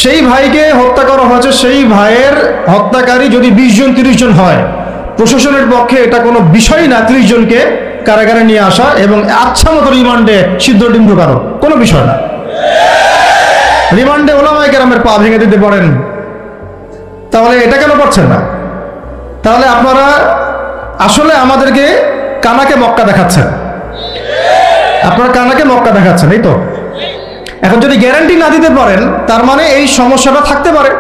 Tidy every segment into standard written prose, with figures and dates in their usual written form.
সেই ভাইকে হত্যা করা হয়েছে, সেই ভাইয়ের হত্যাকারী যদি 20 জন 30 জন হয়, প্রশাসনের পক্ষে এটা কোনো বিষয় না 30 জনকে কারাগারে নিয়ে আসা এবং আচ্ছা মতো রিমান্ডে সিদ্ধ ডিম ঢোকানো কোনো বিষয় না। রিমান্ডে ওলামায়ে কেরামের পা ভেঙে দিতে পারেন, তাহলে এটা কেন করছেন না? তাহলে আপনারা আসলে আমাদেরকে কানাকে মক্কা দেখাচ্ছেন, আপনারা কানাকে মক্কা দেখাচ্ছেন, এই তো। এখন যদি গ্যারান্টি না দিতে পারেন, তার মানে এই সমস্যাটা থাকতে পারে।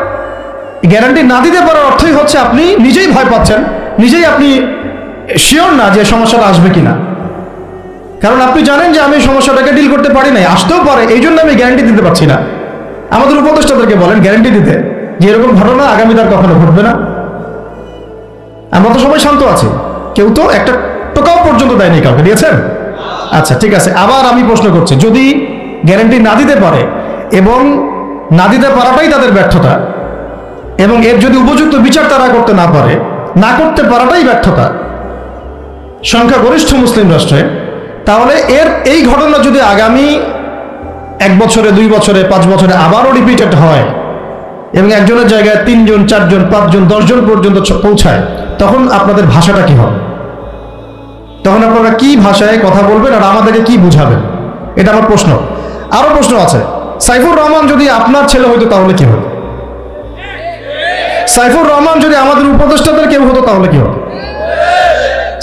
গ্যারান্টি না দিতে পারার অর্থই হচ্ছে আপনি নিজেই ভয় পাচ্ছেন, নিজেই আপনি শিওর না যে সমস্যাটা আসবে কিনা। কারণ আপনি জানেন যে আমি সমস্যাটাকে ডিল করতে পারি নাই, আসতেও পারে, এই জন্য আমি গ্যারান্টি দিতে পারছি না। আমাদের উপদেষ্টাদেরকে বলেন গ্যারান্টি দিতে যে এরকম ঘটনা আগামী তার কখনো ঘটবে না। আমরা তো সবাই শান্ত আছি, কেউ তো একটা টোকাও পর্যন্ত দেয়নি, কাউকে দিয়েছেন? আচ্ছা ঠিক আছে, আবার আমি প্রশ্ন করছি, যদি গ্যারান্টি না দিতে পারে এবং না দিতে পারাটাই তাদের ব্যর্থতা, এবং এর যদি উপযুক্ত বিচার তারা করতে না পারে, না করতে পারাটাই ব্যর্থতা সংখ্যাগরিষ্ঠ মুসলিম রাষ্ট্রে, তাহলে এই ঘটনা যদি আগামী 1 বছরে 2 বছরে 5 বছরে আবারও রিপিটেড হয় এবং একজনের জায়গায় 3 জন 4 জন 5 জন 10 জন পর্যন্ত পৌঁছায়, তখন আপনাদের ভাষাটা কি হবে? তখন আপনারা কি ভাষায় কথা বলবেন আর আমাদেরকে কি বুঝাবেন? এটা আমার প্রশ্ন। আরো প্রশ্ন আছে, সাইফুর রহমান যদি আপনার ছেলে হইতো তাহলে কি হতো? সাইফুর রহমান যদি আমাদের উপদেষ্টাদের কেউ হতো তাহলে কি হতো?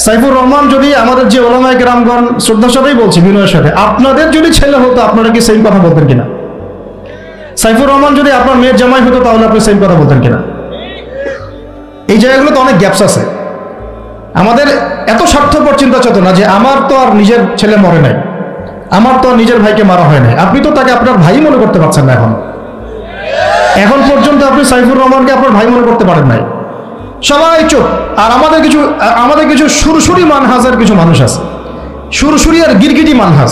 সাইফুর রহমান যদি আমাদের যে ওলামায়ে কেরামগণ, শ্রদ্ধার সাথেই বলছি, বিনয়ের সাথে, আপনাদের যদি ছেলে হতো আপনারা কি সেম কথা বলতেন কিনা? সাইফুর রহমান যদি আপনার মেয়ের জামাই হতো তাহলে আপনি সেম কথা বলতেন কিনা? এই জায়গাগুলো তো অনেক গ্যাপস আছে। আমাদের এত স্বার্থপর চিন্তা চেতনা যে আমার তো আর নিজের ছেলে মরে নাই, আমার তো আর নিজের ভাইকে মারা হয় নাই, আপনি তো তাকে আপনার ভাই মনে করতে পারছেন না। এখন পর্যন্ত আপনি সাইফুর রহমানকে আপনার ভাই মনে করতে পারেন নাই। সবাই চুপ। আর আমাদের কিছু সুরসুরি মানহাজের কিছু মানুষ আছে, সুরসুরি আর গিরগিটি মানহাজ,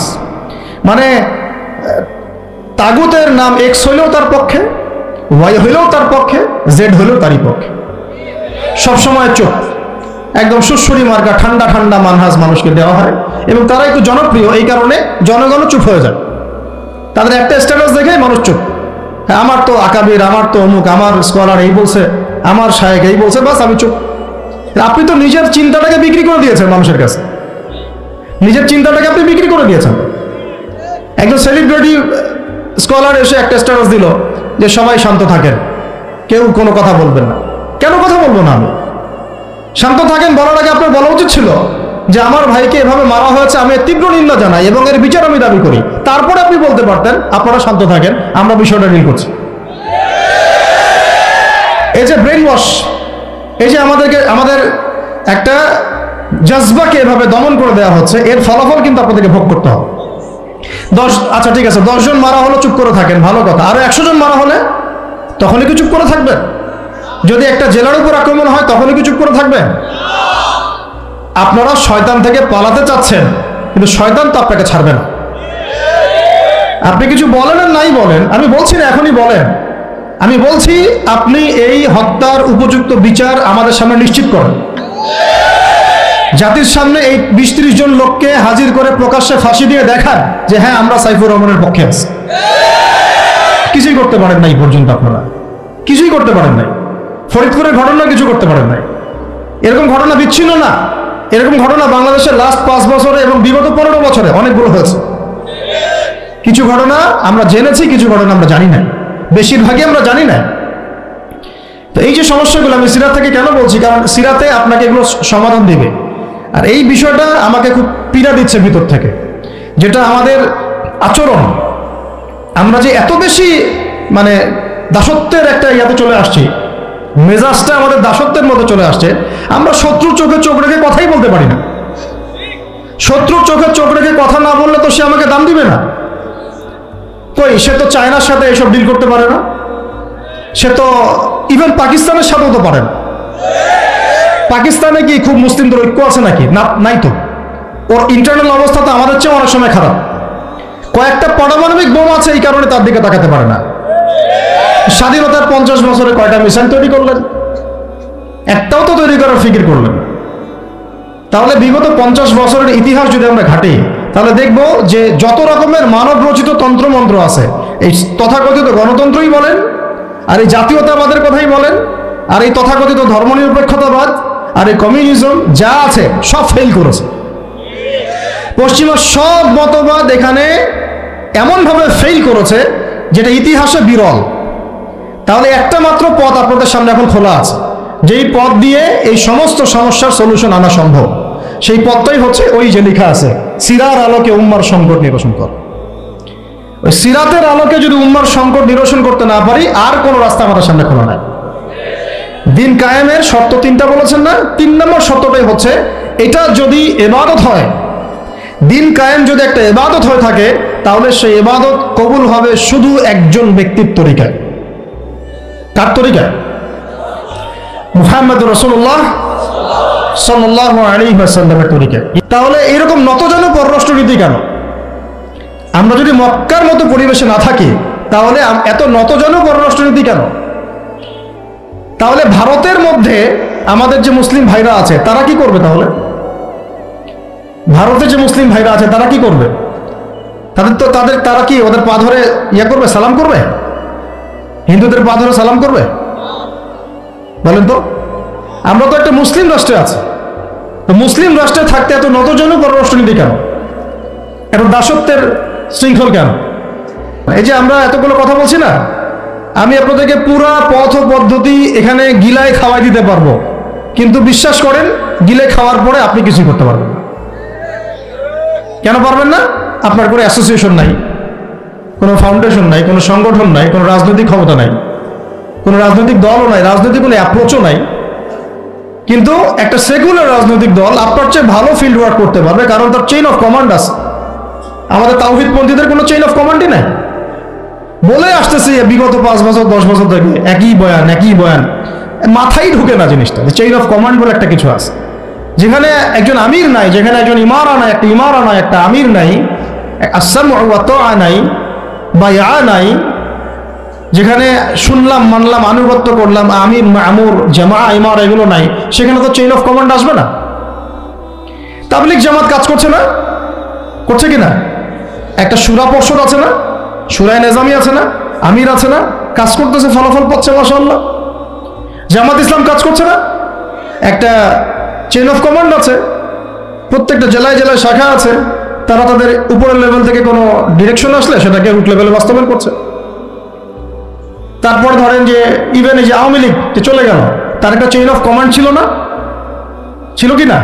মানে তাগুতের নাম এক্স হইলেও তার পক্ষে, ওয়াই হইলেও তার পক্ষে, জেড হইলেও তারই পক্ষে, সবসময় চুপ, একদম সুরসুরি মার্কা ঠান্ডা ঠান্ডা মানহাজ মানুষকে দেওয়া হয় এবং তারা একটু জনপ্রিয়, এই কারণে জনগণও চুপ হয়ে যায়। তাদের একটা স্ট্যাটাস দেখে মানুষ চুপ। হ্যাঁ, আমার তো আকাবির, আমার তো অমুক, আমার স্কলার এই বলছে, আমার শায়েখ এই বলছে, বাস আমি চুপ। আপনি তো নিজের চিন্তাটাকে বিক্রি করে দিয়েছেন মানুষের কাছে, নিজের চিন্তাটাকে আপনি বিক্রি করে দিয়েছেন। একজন সেলিব্রিটি স্কলার এসে একটা স্ট্যাটাস দিল যে সবাই শান্ত থাকেন, কেউ কোনো কথা বলবেন না। কেন কথা বলবো না আমি? শান্ত থাকেন বলার আগে আপনার বলা উচিত ছিল যে আমার ভাইকে এভাবে মারা হয়েছে, আমি তীব্র নিন্দা জানাই এবং এর বিচার আমি দাবি করি। তারপরে আপনি বলতে পারতেন আপনারা শান্ত থাকেন, আমরা বিষয়টা ডিল করছি। এই যে ব্রেন ওয়াশ, এই যে আমাদের একটা জজবাকে এভাবে দমন করে দেওয়া হচ্ছে, এর ফলাফল কিন্তু আপনাদেরকে ভোগ করতে হবে। আচ্ছা ঠিক আছে, 10 জন মারা হলো চুপ করে থাকেন, ভালো কথা। আরো 100 জন মারা হলে তখনই কি চুপ করে থাকবেন? যদি একটা জেলার উপর আক্রমণ হয় তখনই কি চুপ করে থাকবেন? আপনারা শয়তান থেকে পালাতে চাচ্ছেন, কিন্তু শয়তান তো আপনাকে ছাড়বে না। আপনি কিছু বলেন আর নাই বলেন, আমি বলছি না এখনই বলেন, আমি বলছি আপনি এই হত্যার উপযুক্ত বিচার আমাদের সামনে নিশ্চিত করেন। জাতির সামনে এই 20-30 জন লোককে হাজির করে প্রকাশ্যে ফাঁসি দিয়ে দেখান যে হ্যাঁ আমরা সাইফুর রহমানের পক্ষে আছি। কিছুই করতে পারেন নাই পর্যন্ত, আপনারা কিছুই করতে পারেন নাই। ফরিদপুরের ঘটনা কিছু করতে পারেন নাই। এরকম ঘটনা বিচ্ছিন্ন না, এরকম ঘটনা বাংলাদেশের লাস্ট 5 বছরে এবং বিগত 15 বছরে অনেকগুলো হয়েছে। কিছু ঘটনা আমরা জেনেছি, কিছু ঘটনা আমরা জানি না, বেশিরভাগই আমরা জানি না। তো এই যে সমস্যাগুলো আমি সিরাত থেকে কেন বলছি, কারণ সিরাতে আপনাকে এগুলো সমাধান দিবে। আর এই বিষয়টা আমাকে খুব পীড়া দিচ্ছে ভিতর থেকে, যেটা আমাদের আচরণ, আমরা যে এত বেশি মানে দাসত্বের একটা ইয়াতে চলে আসছি, মেজাজটা আমাদের দাসত্বের মধ্যে চলে আসছে। আমরা শত্রুর চোখে চোখ রেখে কথাই বলতে পারি না। শত্রুর চোখে চোখ রেখে কথা না বললে তো সে আমাকে দাম দিবে না। কই, সে তো চায়নার সাথে এসব ডিল করতে পারে না, সে তো ইভেন পাকিস্তানের সাথেও তো পারে না। পাকিস্তানে কি খুব মুসলিমদের ঐক্য আছে নাকি? না, নাই তো। ওর ইন্টারনাল অবস্থা তো আমাদের চেয়ে অনেক সময় খারাপ। কয়েকটা পারমাণবিক বোম আছে, এই কারণে তার দিকে তাকাতে পারে না। স্বাধীনতার 50 বছরে কয়টা মিসাইল তৈরি করলেন? একটাও তো তৈরি করার ফিকির করলেন। তাহলে বিগত 50 বছরের ইতিহাস যদি আমরা ঘাঁটি, তাহলে দেখব যে যত রকমের মানব রচিত তন্ত্রমন্ত্র আছে, এই তথাকথিত গণতন্ত্রই বলেন আর এই জাতীয়তাবাদের কথাই বলেন, আর এই তথাকথিত ধর্মনিরপেক্ষতাবাদ, আর এই কমিউনিজম যা আছে সব ফেল করেছে। পশ্চিমা সব মতবাদ এখানে এমনভাবে ফেল করেছে যেটা ইতিহাসে বিরল। তাহলে একটা মাত্র পথ আপনাদের সামনে এখন খোলা আছে, যেই পথ দিয়ে এই সমস্ত সমস্যার সলিউশন আনা সম্ভব। সেই পথটাই হচ্ছে ওই যে লেখা আছে, সিরার আলোকে উম্মার সংকট নিরসন কর। ওই সিরাতের আলোকে যদি উম্মার সংকট নিরসন করতে না পারি, আর কোনো রাস্তা আমাদের সামনে খোলা নাই। দিন কায়েমের শর্ত 3টা বলেছেন না? 3 নম্বর শর্তটাই হচ্ছে এটা যদি ইবাদত হয়, দিন কায়েম যদি একটা ইবাদত হয়ে থাকে, তাহলে সেই ইবাদত কবুল হবে শুধু একজন ব্যক্তির তরিকায়। কার তরিকায়? মুহাম্মদ রাসূলুল্লাহ সাল্লাল্লাহু আলাইহি ওয়াসাল্লামের তরিকায়। তাহলে এরকম নতজন পররাষ্ট্রনীতি কেন? আমরা যদি মক্কার মতো পরিবেশে না থাকি, তাহলে এত নতজন পররাষ্ট্রনীতি কেন? তাহলে ভারতের মধ্যে আমাদের যে মুসলিম ভাইরা আছে তারা কি করবে? তাহলে ভারতে যে মুসলিম ভাইরা আছে তারা কি করবে? তারা কি ওদের পা ধরে ইয়া করবে, সালাম করবে? হিন্দুদের পা ধরে সালাম করবে? বলেন তো। আমরা তো একটা মুসলিম রাষ্ট্রে আছি, তো মুসলিম রাষ্ট্রে থাকতে এত নতজন পররাষ্ট্রনীতি কেন? এত দাসত্বের শৃঙ্খল কেন? এই যে আমরা এতগুলো কথা বলছি না, আমি আপনাদেরকে পুরা পথ পদ্ধতি এখানে গিলায় খাওয়াই দিতে পারবো, কিন্তু বিশ্বাস করেন গিলে খাওয়ার পরে আপনি কিছুই করতে পারবেন না। কেন পারবেন না? আপনার কোনো অ্যাসোসিয়েশন নাই, কোনো ফাউন্ডেশন নাই, কোনো সংগঠন নাই, কোনো রাজনৈতিক ক্ষমতা নাই, কোনো রাজনৈতিক দলও নাই, রাজনৈতিক কোনো অ্যাপ্রোচও নাই। কিন্তু একটা সেকুলার রাজনৈতিক দল আপনার চেয়ে ভালো ফিল্ড ওয়ার্ক করতে পারবে, কারণ তার চেইন অফ কমান্ড আছে। আমাদের তাওহীদপন্থীদের কোনো চেইন অফ কমান্ডই নাই। বলে আসতেছি বিগত 5 বছর 10 বছর থেকে একই বয়ান, মাথায় ঢুকে না জিনিসটা। চেইন অফ কমান্ড বলে একটা কিছু আছে, যেখানে একজন আমির নাই, যেখানে একজন ইমারা নাই, একটা আমির নাই, আসসামউ ওয়া তাআ নাই, বায়আ নাই, যেখানে শুনলাম মানলাম আনুগত্য করলাম, আমির মামুর জামাআ ইমারা এগুলো নাই, সেখানে তো চেইন অফ কমান্ড আসবে না। তাবলীগ জামাত কাজ করছে না? করছে কিনা? একটা সূরা পর্ষদ আছে না, সূরা নিজামি আছে না, আমির আছে না, কাজ করতেছে, ফলাফল পাচ্ছে মাশাআল্লাহ। জামাত ইসলাম কাজ করছে না? একটা চেইন অফ কমান্ড আছে, প্রত্যেকটা জেলায় জেলায় শাখা আছে, তারা তাদের উপরের লেভেল থেকে কোনো ডিরেকশন আসলে সেটাকে রুট লেভেলে বাস্তবায়ন করছে। তারপর ধরেন যে ইভেন এই যে আওয়ামী লীগ যে চলে গেল, তার একটা চেইন অফ কমান্ড ছিল না? ছিল কি না?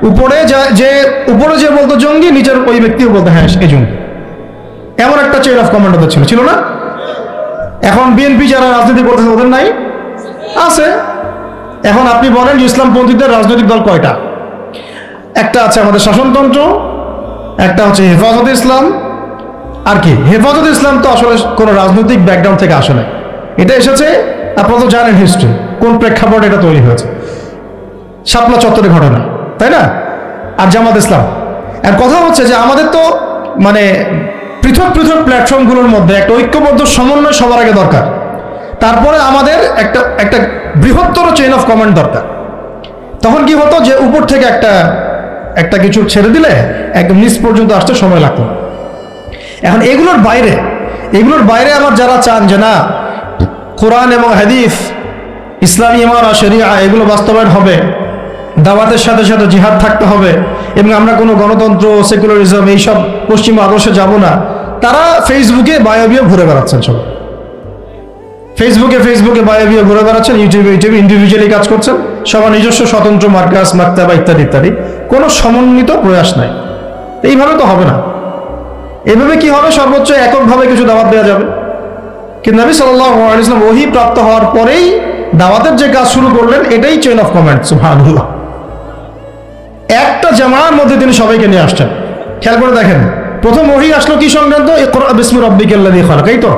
উপরে যে বলতো জঙ্গি, নিচের ওই ব্যক্তিও বলতো হ্যাঁ এই জঙ্গি, এমন একটা চেইন অফ কমান্ড ওদের ছিল না? এখন বিএনপি যারা রাজনীতি করতেছে ওদের নাই? আছে। এখন আপনি বলেন ইসলামপন্থীদের রাজনৈতিক দল কয়টা? একটা আছে আমাদের শাসনতন্ত্র, একটা হচ্ছে হেফাজতে ইসলাম, আর কি হেফাজতে ইসলাম তো আসলে কোনো রাজনৈতিক ব্যাকগ্রাউন্ড থেকে আসে না, এটা এসেছে আপনারা তো জানেন হিস্ট্রি, কোন প্রেক্ষাপটে এটা তৈরি হয়েছে, শাপলা চত্বরে ঘটনা, তাই না? আর জামাত ইসলাম। আর কথা হচ্ছে যে আমাদের তো মানে পৃথক পৃথক প্ল্যাটফর্মগুলোর মধ্যে একটা ঐক্যবদ্ধ সমন্বয় সবার আগে দরকার, তারপরে আমাদের একটা বৃহত্তর চেইন অফ কমান্ড দরকার। তখন কি হতো যে উপর থেকে একটা কিছু ছেড়ে দিলে একদম নিচ পর্যন্ত আসতে সময় লাগতো। এখন এগুলোর বাইরে আবার যারা চান যে না কোরআন এবং হাদিস, ইসলামী ইমারা শরিয়া এগুলো বাস্তবায়ন হবে, দাওয়াতের সাথে সাথে জিহাদ থাকতে হবে, এবং আমরা কোনো গণতন্ত্র সেকুলারিজম এইসব পশ্চিমা আদর্শে যাব না, তারা ফেসবুকে বায়োবিও ঘুরে বেড়াচ্ছেন। সব ফেসবুকে বায়োবিও ঘুরে বেড়াচ্ছেন, ইউটিউবে ইন্ডিভিজুয়ালি কাজ করছেন, সবার নিজস্ব স্বতন্ত্র মার্কাস মাক্তাবা ইত্যাদি ইত্যাদি, কোনো সমন্বিত প্রয়াস নাই। এইভাবে তো হবে না। এভাবে কি হবে? সর্বোচ্চ এককভাবে কিছু দাওয়াত দেওয়া যাবে, কিন্তু নবী সাল্লাল্লাহু আলাইহি ওয়াসাল্লাম ওহী প্রাপ্ত হওয়ার পরেই দাওয়াতের যে কাজ শুরু করলেন, এটাই চেইন অফ কমান্ড। সুবহানাল্লাহ। একটা জামার মধ্যে তিনি সবাইকে নিয়ে আসছেন। খেয়াল করে দেখেন, প্রথম ওহী আসলো কি সংক্রান্ত? ইকরা বিসমি রাব্বিকাল্লাযী খালাক। এই তো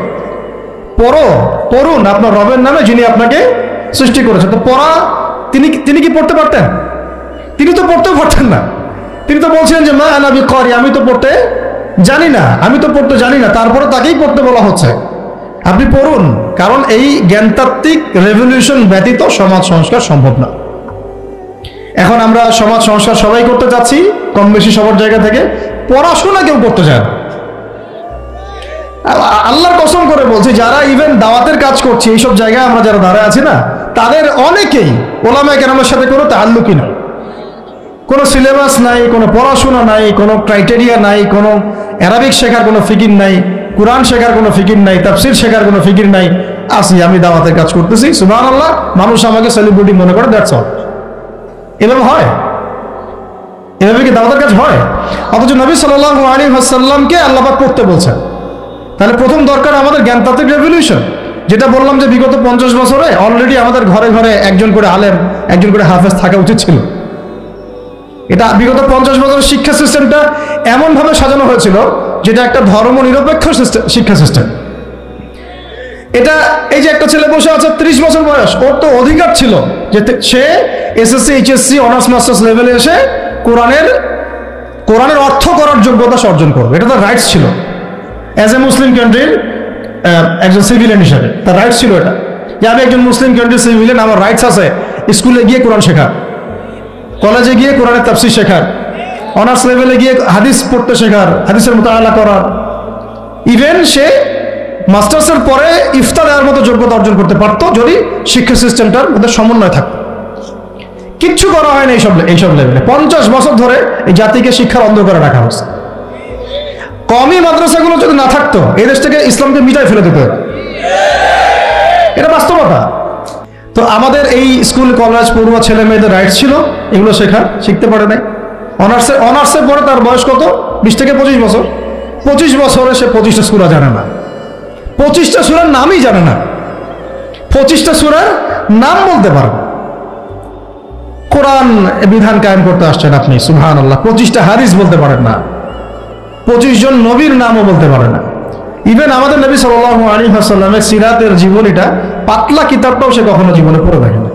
পড়ুন আপনার রবের নামে যিনি আপনাকে সৃষ্টি করেছেন। তো পড়া তিনি কি পড়তে পারতেন? তিনি তো পড়তেও পারতেন না। তিনি তো বলছিলেন যে মা আনা বিকারি, আমি তো পড়তে জানি না, তারপরে তাকেই পড়তে বলা হচ্ছে আপনি পড়ুন, কারণ এই জ্ঞানতাত্ত্বিক রেভলিউশন ব্যতীত সমাজ সংস্কার সম্ভব না। এখন আমরা সমাজ সংস্কার সবাই করতে চাচ্ছি, কম বেশি সবার জায়গা থেকে, পড়াশোনা কেউ করতে চায় না। আল্লাহর কসম করে বলছি, যারা ইভেন দাওয়াতের কাজ করছে এইসব জায়গায় আমরা যারা দাঁড়ায় আছি না, তাদের অনেকেই ওলামায়ে কেরামের সাথে কোনো তাআল্লুকই নাই, কোনো সিলেবাস নাই, কোনো পড়াশোনা নাই, কোনো ক্রাইটেরিয়া নাই, কোনো অ্যারাবিক শেখার কোনো ফিকির নাই, কোরআন শেখার কোনো ফিকির নাই, তাফসির শেখার কোনো ফিকির নাই। আসি আমি দাওয়াতের কাজ করতেছি, সুবহানাল্লাহ, মানুষ আমাকে সেলিব্রিটি মনে করে, দ্যাটস অল। এভাবে হয়? এভাবে কি দাওয়াতের কাজ হয়? অথচ নবী সাল্লাল্লাহু আলাইহি ওয়াসাল্লামকে আল্লাহ পাক করতে বলছেন। তাহলে প্রথম দরকার আমাদের জ্ঞানতাত্ত্বিক রেভলিউশন, যেটা বললাম যে বিগত 50 বছরে অলরেডি আমাদের ঘরে ঘরে একজন করে আলেম, একজন করে হাফেজ থাকা উচিত ছিল। এটা বিগত 50 বছরের শিক্ষা সিস্টেমটা এমনভাবে সাজানো হয়েছিল যেটা একটা ধর্ম নিরপেক্ষ শিক্ষা সিস্টেম। এটা এই যে একটা ছেলে বসে আছে 30 বছর বয়স, ওর তো অধিকার ছিল যে সে এসএসসি এইচএসসি অনার্স মাস্টার্স লেভেলে এসে কোরআনের অর্থ করার যোগ্যতা অর্জন করবে। এটা তার রাইটস ছিল অ্যাজ এ মুসলিম কান্ট্রির একজন সিভিলিয়ান হিসাবে। তার রাইটস ছিল এটা, যে আমি একজন মুসলিম কান্ট্রির সিভিলিয়ান, আমার রাইটস আছে স্কুলে গিয়ে কোরআন শেখার, কলেজে গিয়ে কোরআনের তাফসীর শেখার, অনার্স লেভেলে গিয়ে হাদিস পড়তে শেখার, হাদিসের মুতাআলা করার। ইভেন সে মাস্টার্সের পরে ইফতা দেওয়ার মতো যোগ্যতা অর্জন করতে পারতো যদি শিক্ষা সিস্টেমটার মধ্যে সমন্বয় থাকতো। কিচ্ছু করা হয় না এইসব লেভেলে। 50 বছর ধরে এই জাতিকে শিক্ষার অন্ধকারে রাখা হয়েছে। কমই মাদ্রাসাগুলো যদি না থাকতো এই দেশ থেকে ইসলামকে মিটাই ফেলে দিত, এটা বাস্তবতা। তো আমাদের এই স্কুল কলেজ পড়ুয়া ছেলে মেয়েদের রাইটস ছিল এগুলো শিখতে পারে নাই। অনার্সের পরে তার বয়স কত? 20 থেকে 25 বছর। 25 বছরে সে 25টা সূরা জানে না, 25টা সূরার নামই জানে না, 25টা সূরার নাম বলতে পারে। কোরআন বিধান কায়েম করতে আসছেন আপনি, সুবহানাল্লাহ, 25টা হাদিস বলতে পারেন না, 25 জন নবীর নামও বলতে পারে না। ইভেন আমাদের নবী সাল্লাল্লাহু আলাইহি ওয়াসাল্লামের সিরাতের জীবনীটা পাতলা কিতাবটাও সে কখনো জীবনে পড়ে দেখে না।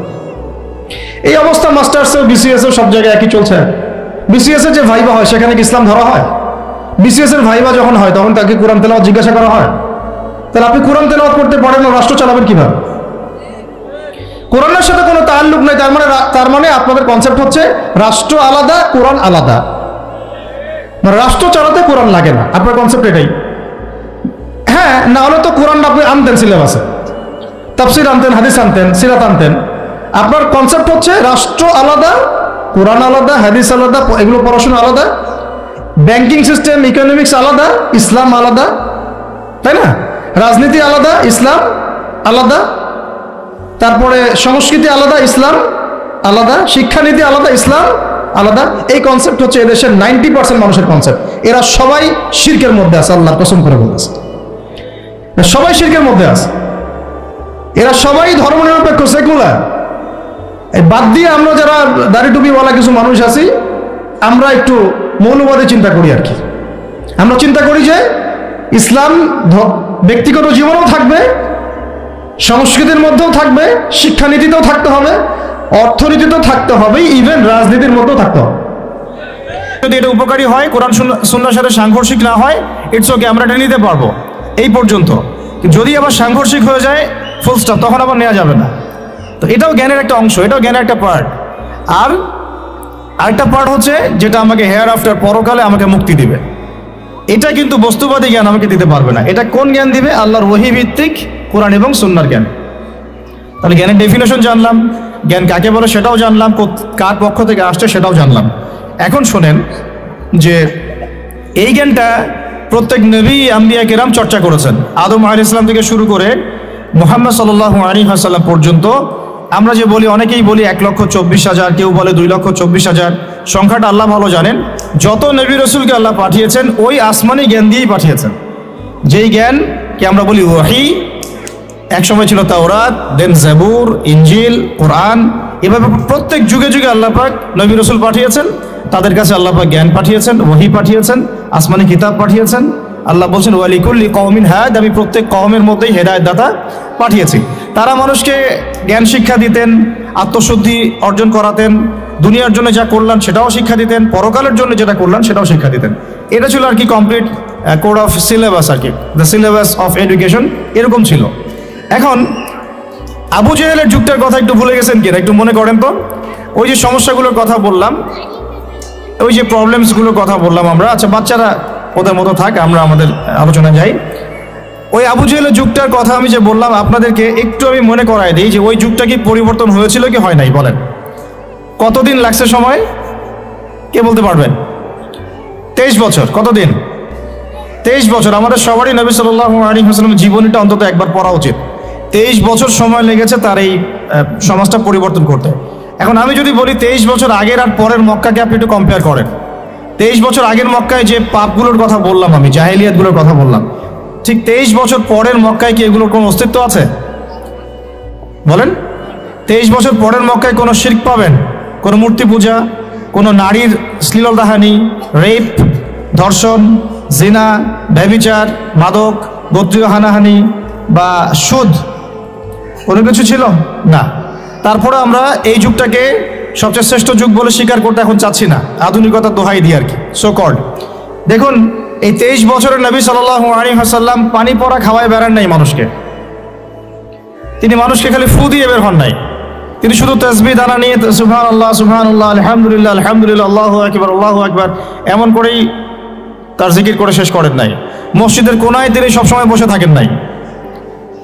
এই অবস্থা মাস্টার্সেও বিসিএসও সব জায়গায় একই চলছে। বিসিএস এর যে ভাইবা হয় সেখানে কি ইসলাম ধরা হয়? বিসিএস এর ভাইবা যখন হয় তখন তাকে কোরআন তেলাওয়াত জিজ্ঞাসা করা হয়? তাহলে আপনি কোরআন তেলাওয়াত করতে পারেন না, রাষ্ট্র চালাবেন কিভাবে? কোরআনের সাথে কোনো তাআল্লুক নাই, তার মানে আপনাদের কনসেপ্ট হচ্ছে রাষ্ট্র আলাদা, কোরআন আলাদা, মানে রাষ্ট্র চালাতে কোরআন লাগে না। আপনার কনসেপ্ট এটাই। হ্যাঁ, না হলে তো কোরআন আপনি আনতেন সিলেবাসে, তাফসীর আনতেন, হাদিস আনতেন, সিরাত আনতেন। আপনার কনসেপ্ট হচ্ছে রাষ্ট্র আলাদা, কোরআন আলাদা, হাদিস আলাদা, এগুলো পড়াশোনা আলাদা, ব্যাংকিং সিস্টেম, ইকোনমিক্স আলাদা, ইসলাম আলাদা, তাই না? রাজনীতি আলাদা, ইসলাম আলাদা, তারপরে সংস্কৃতি আলাদা, ইসলাম আলাদা, শিক্ষানীতি আলাদা, ইসলাম আলাদা। এই কনসেপ্ট হচ্ছে এদেশের 90% মানুষের কনসেপ্ট। এরা সবাই শিরকের মধ্যে আছে, আল্লাহর কসম করে বলতেছে, সবাই শিরকের মধ্যে আছে। এরা সবাই ধর্মনিরপেক্ষ, সেকুলার। বাদ দিয়ে আমরা যারা দাড়ি টুপিওয়ালা কিছু মানুষ আছি, আমরা একটু মৌলবাদী চিন্তা করি আর কি। আমরা চিন্তা করি যে ইসলাম ব্যক্তিগত জীবনেও থাকবে, সংস্কৃতির মধ্যেও থাকবে, শিক্ষানীতিতেও থাকতে হবে, অর্থনীতিতেও থাকতে হবে, ইভেন রাজনীতির মধ্যেও থাকতে হবে। যদি এটা উপকারী হয়, কোরআন সুন্নাহর সাথে সাংঘর্ষিক না হয়, ইটস ওকে, আমরা এটা নিতে পারবো এই পর্যন্ত। যদি আবার সাংঘর্ষিক হয়ে যায়, ফুল স্টপ, তখন আবার নেওয়া যাবে না। তো এটাও জ্ঞানের একটা অংশ, এটাও জ্ঞানের একটা পার্ট। আর আরেকটা পার্ট হচ্ছে যেটা আমাকে হেয়ার আফটার, পরকালে আমাকে মুক্তি দিবে। এটা কিন্তু বস্তুবাদী জ্ঞান আমাকে দিতে পারবে না। এটা কোন জ্ঞান দিবে? আল্লাহর ওহী ভিত্তিক কোরআন এবং সুন্নাহর জ্ঞান। তাহলে জ্ঞানের ডেফিনেশন জানলাম, জ্ঞান কাকে বলে সেটাও জানলাম, কার পক্ষ থেকে আসছে সেটাও জানলাম। এখন শোনেন যে এই জ্ঞানটা প্রত্যেক নবী আম্বিয়া কেরাম চর্চা করেছেন। আদম আলাইহিস সালাম থেকে শুরু করে মুহাম্মদ সাল্লাল্লাহু আলাইহি ওয়াসাল্লাম পর্যন্ত। আমরা যে বলি, অনেকেই বলি 1,24,000, কেউ বলে 2,24,000, সংখ্যাটা আল্লাহ ভালো জানেন। যত নবী রসুলকে আল্লাহ পাঠিয়েছেন ওই আসমানি জ্ঞান দিয়েই পাঠিয়েছেন। যেই জ্ঞানকে আমরা বলি ওহী, একসময় ছিল তাওরাত, দেন জাবুর, ইনজিল, কোরআন। এভাবে প্রত্যেক যুগে যুগে আল্লাহ পাক নবী রসুল পাঠিয়েছেন, তাদের কাছে আল্লাহ পাক জ্ঞান পাঠিয়েছেন, ওহী পাঠিয়েছেন, আসমানি কিতাব পাঠিয়েছেন। আল্লাহ বলছেন ওয়ালিকুল্লি কওমিন হাদ, আমি প্রত্যেক কওমের মধ্যেই হেদায়েত দাতা পাঠিয়েছি। তারা মানুষকে জ্ঞান শিক্ষা দিতেন, আত্মশুদ্ধি অর্জন করাতেন, দুনিয়ার জন্য যা করলেন সেটাও শিক্ষা দিতেন, পরকালের জন্য যেটা করলেন সেটাও শিক্ষা দিতেন। এটা ছিল আর কি কমপ্লিট কোড অফ সিলেবাস আর কি, দ্য সিলেবাস অফ এডুকেশন, এরকম ছিল। এখন আবু জেহেলের যুগটার কথা একটু ভুলে গেছেন কিনা একটু মনে করেন তো। ওই যে সমস্যাগুলোর কথা বললাম, ওই যে প্রবলেমসগুলোর কথা বললাম আমরা, আচ্ছা বাচ্চারা ওদের মতো থাক, আমরা আমাদের আলোচনা যাই। ওই আবু জেহেলের যুগটার কথা আমি যে বললাম আপনাদেরকে, একটু আমি মনে করাই দিই যে ওই যুগটা কি পরিবর্তন হয়েছিল কি হয় নাই বলেন? কতদিন লাগছে সময়? কে বলতে পারবেন? 23 বছর। কতদিন? 23 বছর। আমাদের সবারই নবী সাল্লাল্লাহু আলাইহি ওয়াসাল্লামের জীবনীটা অন্তত একবার পড়া উচিত। 23 বছর সময় লেগেছে তার এই সমাজটা পরিবর্তন করতে। এখন আমি যদি বলি 23 বছর আগের আর পরের মক্কাকে আপনি একটু কম্পেয়ার করেন। 23 বছর আগের মক্কায় যে পাপগুলোর কথা বললাম আমি, জাহেলিয়াতগুলোর কথা বললাম, ঠিক 23 বছর পরের মক্কায় কি এগুলোর কোনো অস্তিত্ব আছে? বলেন। 23 বছর পরের মক্কায় কোনো শিরক পাবেন? কোনো মূর্তি পূজা, কোনো নারীর শ্লীলতাহানি, রেপ, ধর্ষণ, জিনা, ব্যভিচার, মাদক, গোত্রীয় হানাহানি বা সুদ কোনো কিছু ছিল না। তারপরে আমরা এই যুগটাকে সবচেয়ে শ্রেষ্ঠ যুগ বলে স্বীকার করতে এখন চাচ্ছি না, আধুনিকতার দোহাই দিয়ে আর কি, সো কল্ড। দেখুন, এই 23 বছরের নবী সাল্লাল্লাহু আলাইহি ওয়াসাল্লাম পানি পড়া খাওয়ায় বেড়ান নাই মানুষকে। তিনি মানুষকে খালি ফু দিয়ে বের হন নাই, তিনি শুধু তাসবিহ দানা নিয়ে সুবহানাল্লাহ সুবহানাল্লাহ আলহামদুলিল্লাহ আলহামদুলিল্লাহ আল্লাহু আকবার এমন করেই তার জিকির করে শেষ করেন নাই। মসজিদের কোনায় তিনি সবসময় বসে থাকেন নাই।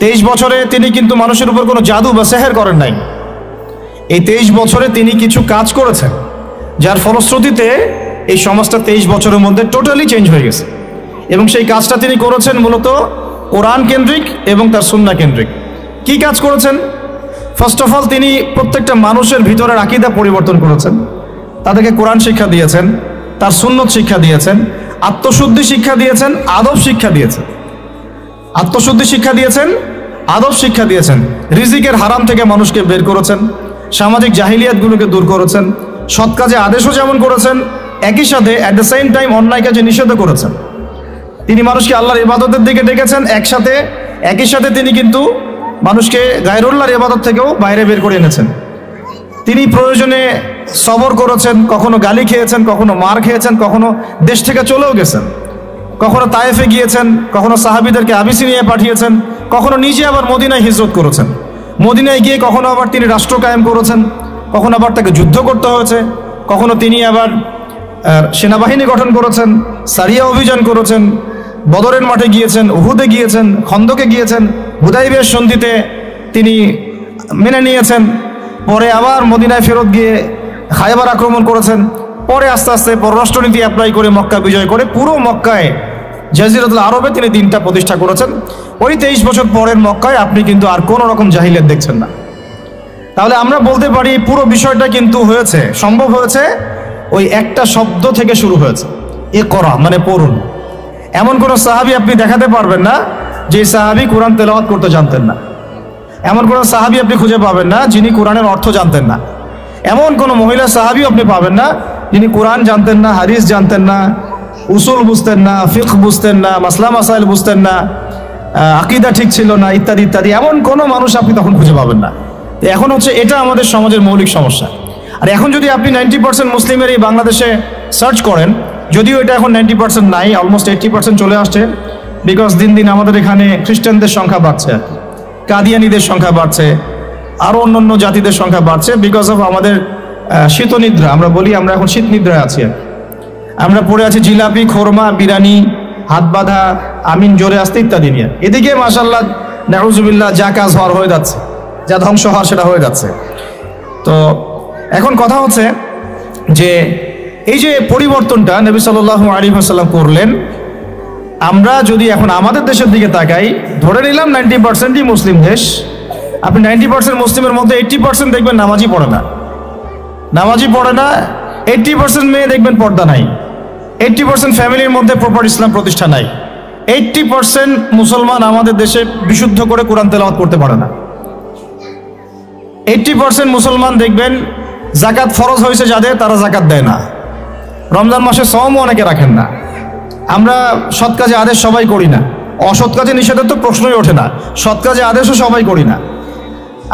23 বছরে তিনি কিন্তু মানুষের উপর কোনো জাদু বা সেহের করেন নাই। এই 23 বছরে তিনি কিছু কাজ করেছেন যার ফলশ্রুতিতে এই সমাজটা 23 বছরের মধ্যে টোটালি চেঞ্জ হয়ে গেছে। এবং সেই কাজটা তিনি করেছেন মূলত কোরআন কেন্দ্রিক এবং তার সুন্নাহ কেন্দ্রিক। কি কাজ করেছেন? ফার্স্ট অফ অল, তিনি প্রত্যেকটা মানুষের ভিতরের আকীদা পরিবর্তন করেছেন, তাদেরকে কোরআন শিক্ষা দিয়েছেন, তার সুন্নত শিক্ষা দিয়েছেন, আত্মশুদ্ধি শিক্ষা দিয়েছেন, আদব শিক্ষা দিয়েছেন। আত্মশুদ্ধি শিক্ষা দিয়েছেন, আদব শিক্ষা দিয়েছেন। রিজিকের হারাম থেকে মানুষকে বের করেছেন, সামাজিক জাহিলিয়াতগুলোকে দূর করেছেন, সৎ কাজে আদেশও যেমন করেছেন, একই সাথে অ্যাট দ্য সেম টাইম অন্যায় কাজে নিষেধও করেছেন। তিনি মানুষকে আল্লাহর ইবাদতের দিকে ডেকেছেন, একই সাথে তিনি কিন্তু মানুষকে গায়রুল্লাহর ইবাদত থেকেও বাইরে বের করে এনেছেন। তিনি প্রয়োজনে সবর করেছেন, কখনো গালি খেয়েছেন, কখনো মার খেয়েছেন, কখনো দেশ থেকে চলেও গেছেন, কখনো তায়েফে গিয়েছেন, কখনো সাহাবীদেরকে আবিসিনিয়ায় পাঠিয়েছেন, কখনো নিজে আবার মদিনায় হিজরত করেছেন। মদিনায় গিয়ে কখনো আবার তিনি রাষ্ট্র কায়েম করেছেন, কখনো আবার তাকে যুদ্ধ করতে হয়েছে, কখনো তিনি আবার সেনাবাহিনী গঠন করেছেন, সারিয়া অভিযান করেছেন, বদরের মাঠে গিয়েছেন, উহুদে গিয়েছেন, খন্দকে গিয়েছেন, হুদাইবিয়ার সন্ধিতে তিনি মেনে নিয়েছেন। পরে আবার মদিনায় ফেরত গিয়ে খায়বার আক্রমণ করেছেন। পরে আস্তে আস্তে পররাষ্ট্রনীতি অ্যাপ্লাই করে মক্কা বিজয় করে পুরো মক্কায়, জাজিরাতুল আরবে তিনি দিনটা প্রতিষ্ঠা করেছেন। ওই 23 বছর পরের মক্কায় আপনি কিন্তু আর কোনো রকম জাহিলিয়াত দেখছেন না। তাহলে আমরা বলতে পারি পুরো বিষয়টা কিন্তু হয়েছে, সম্ভব হয়েছে ওই একটা শব্দ থেকে শুরু হয়েছে, ইকরা মানে পড়ুন। এমন কোনো সাহাবী আপনি দেখাতে পারবেন না যে সাহাবী কোরআন তেলাওয়াত করতে জানতেন না। এমন কোনো সাহাবী আপনি খুঁজে পাবেন না যিনি কোরআনের অর্থ জানতেন না। এমন কোনো মহিলা সাহাবীও আপনি পাবেন না যিনি কোরআন জানতেন না, হাদিস জানতেন না, উসুল বুঝতেন না, ফিকহ বুঝতেন না, মাসলা মাসাইল বুঝতেন না, আকীদা ঠিক ছিল না, ইত্যাদি ইত্যাদি। এমন কোনো মানুষ আপনি তখন খুঁজে পাবেন না। এখন হচ্ছে এটা আমাদের সমাজের মৌলিক সমস্যা। আর এখন যদি আপনি 90% মুসলিমের এই বাংলাদেশে সার্চ করেন, যদিও এটা এখন 90% নাই, অলমোস্ট 80% চলে আসছে, বিকজ দিন দিন আমাদের এখানে খ্রিস্টানদের সংখ্যা বাড়ছে, কাদিয়ানীদের সংখ্যা বাড়ছে, আরও অন্যান্য জাতিদের সংখ্যা বাড়ছে, বিকজ অফ আমাদের শীতনিদ্রা। আমরা বলি আমরা এখন শীত নিদ্রায় আছি। আমরা পড়ে আছি জিলাপি, খোরমা, বিরিয়ানি, হাত বাঁধা, আমিন জোরে আসতে ইত্যাদি নিয়ে। এদিকে মাশাআল্লাহ নাউজুবিল্লাহ যা কাজ হওয়ার হয়ে যাচ্ছে, যা ধ্বংস হওয়ার সেটা হয়ে যাচ্ছে। তো এখন কথা হচ্ছে যে এই যে পরিবর্তনটা নবী সাল্লাল্লাহু আলাইহি ওয়াসাল্লাম করলেন, আমরা যদি এখন আমাদের দেশের দিকে তাকাই, ধরে নিলাম 90%ই মুসলিম দেশ। আপনি 90% মুসলিমের মধ্যে 80% দেখবেন নামাজই পড়ে না, 80% মেয়ে দেখবেন পর্দা নাই, 80% ফ্যামিলির মধ্যে প্রপার ইসলাম প্রতিষ্ঠা নাই, 80% মুসলমান আমাদের দেশে বিশুদ্ধ করে কোরআন তেলাওয়াত করতে পারে না। 80% মুসলমান দেখবেন জাকাত ফরজ হয়েছে যাদের, তারা জাকাত দেয় না। রমজান মাসে সওমও অনেকে রাখেন না। আমরা সৎ কাজে আদেশ সবাই করি না, অসৎ কাজে নিষেধের তো প্রশ্নই ওঠে না, সৎ কাজে আদেশও সবাই করি না।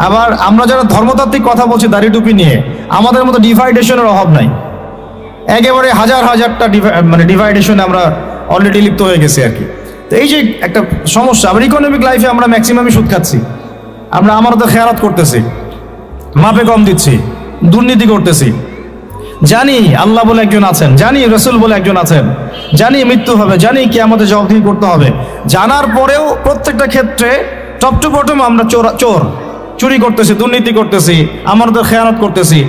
আবার আমরা যারা ধর্মতাত্ত্বিক কথা বলছি দাড়ি টুপি নিয়ে, আমাদের মতো ডিভাইডেশনের অভাব নাই। একেবারে হাজারটা ডিভাইডেশনে আমরা অলরেডি লিপ্ত হয়ে গেছি আর কি। তো এই যে একটা সমস্যা, আবার ইকোনমিক লাইফে আমরা ম্যাক্সিমামই সুদ খাচ্ছি, আমরা আমারও তো খেয়ারত করতেছি, মাপে কম দিচ্ছি, দুর্নীতি করতেছি। জানি আল্লাহ বলে একজন আছেন, জানি রসুল বলে একজন আছেন, জানি মৃত্যু হবে, জানি কিয়ামতে জবাবদিহি করতে হবে, জানার পরেও প্রত্যেকটা ক্ষেত্রে টপ টু বটম আমরা চোর, চুরি করতেছি, দুর্নীতি করতেছি, আমাদের খেয়ানত করতেছি,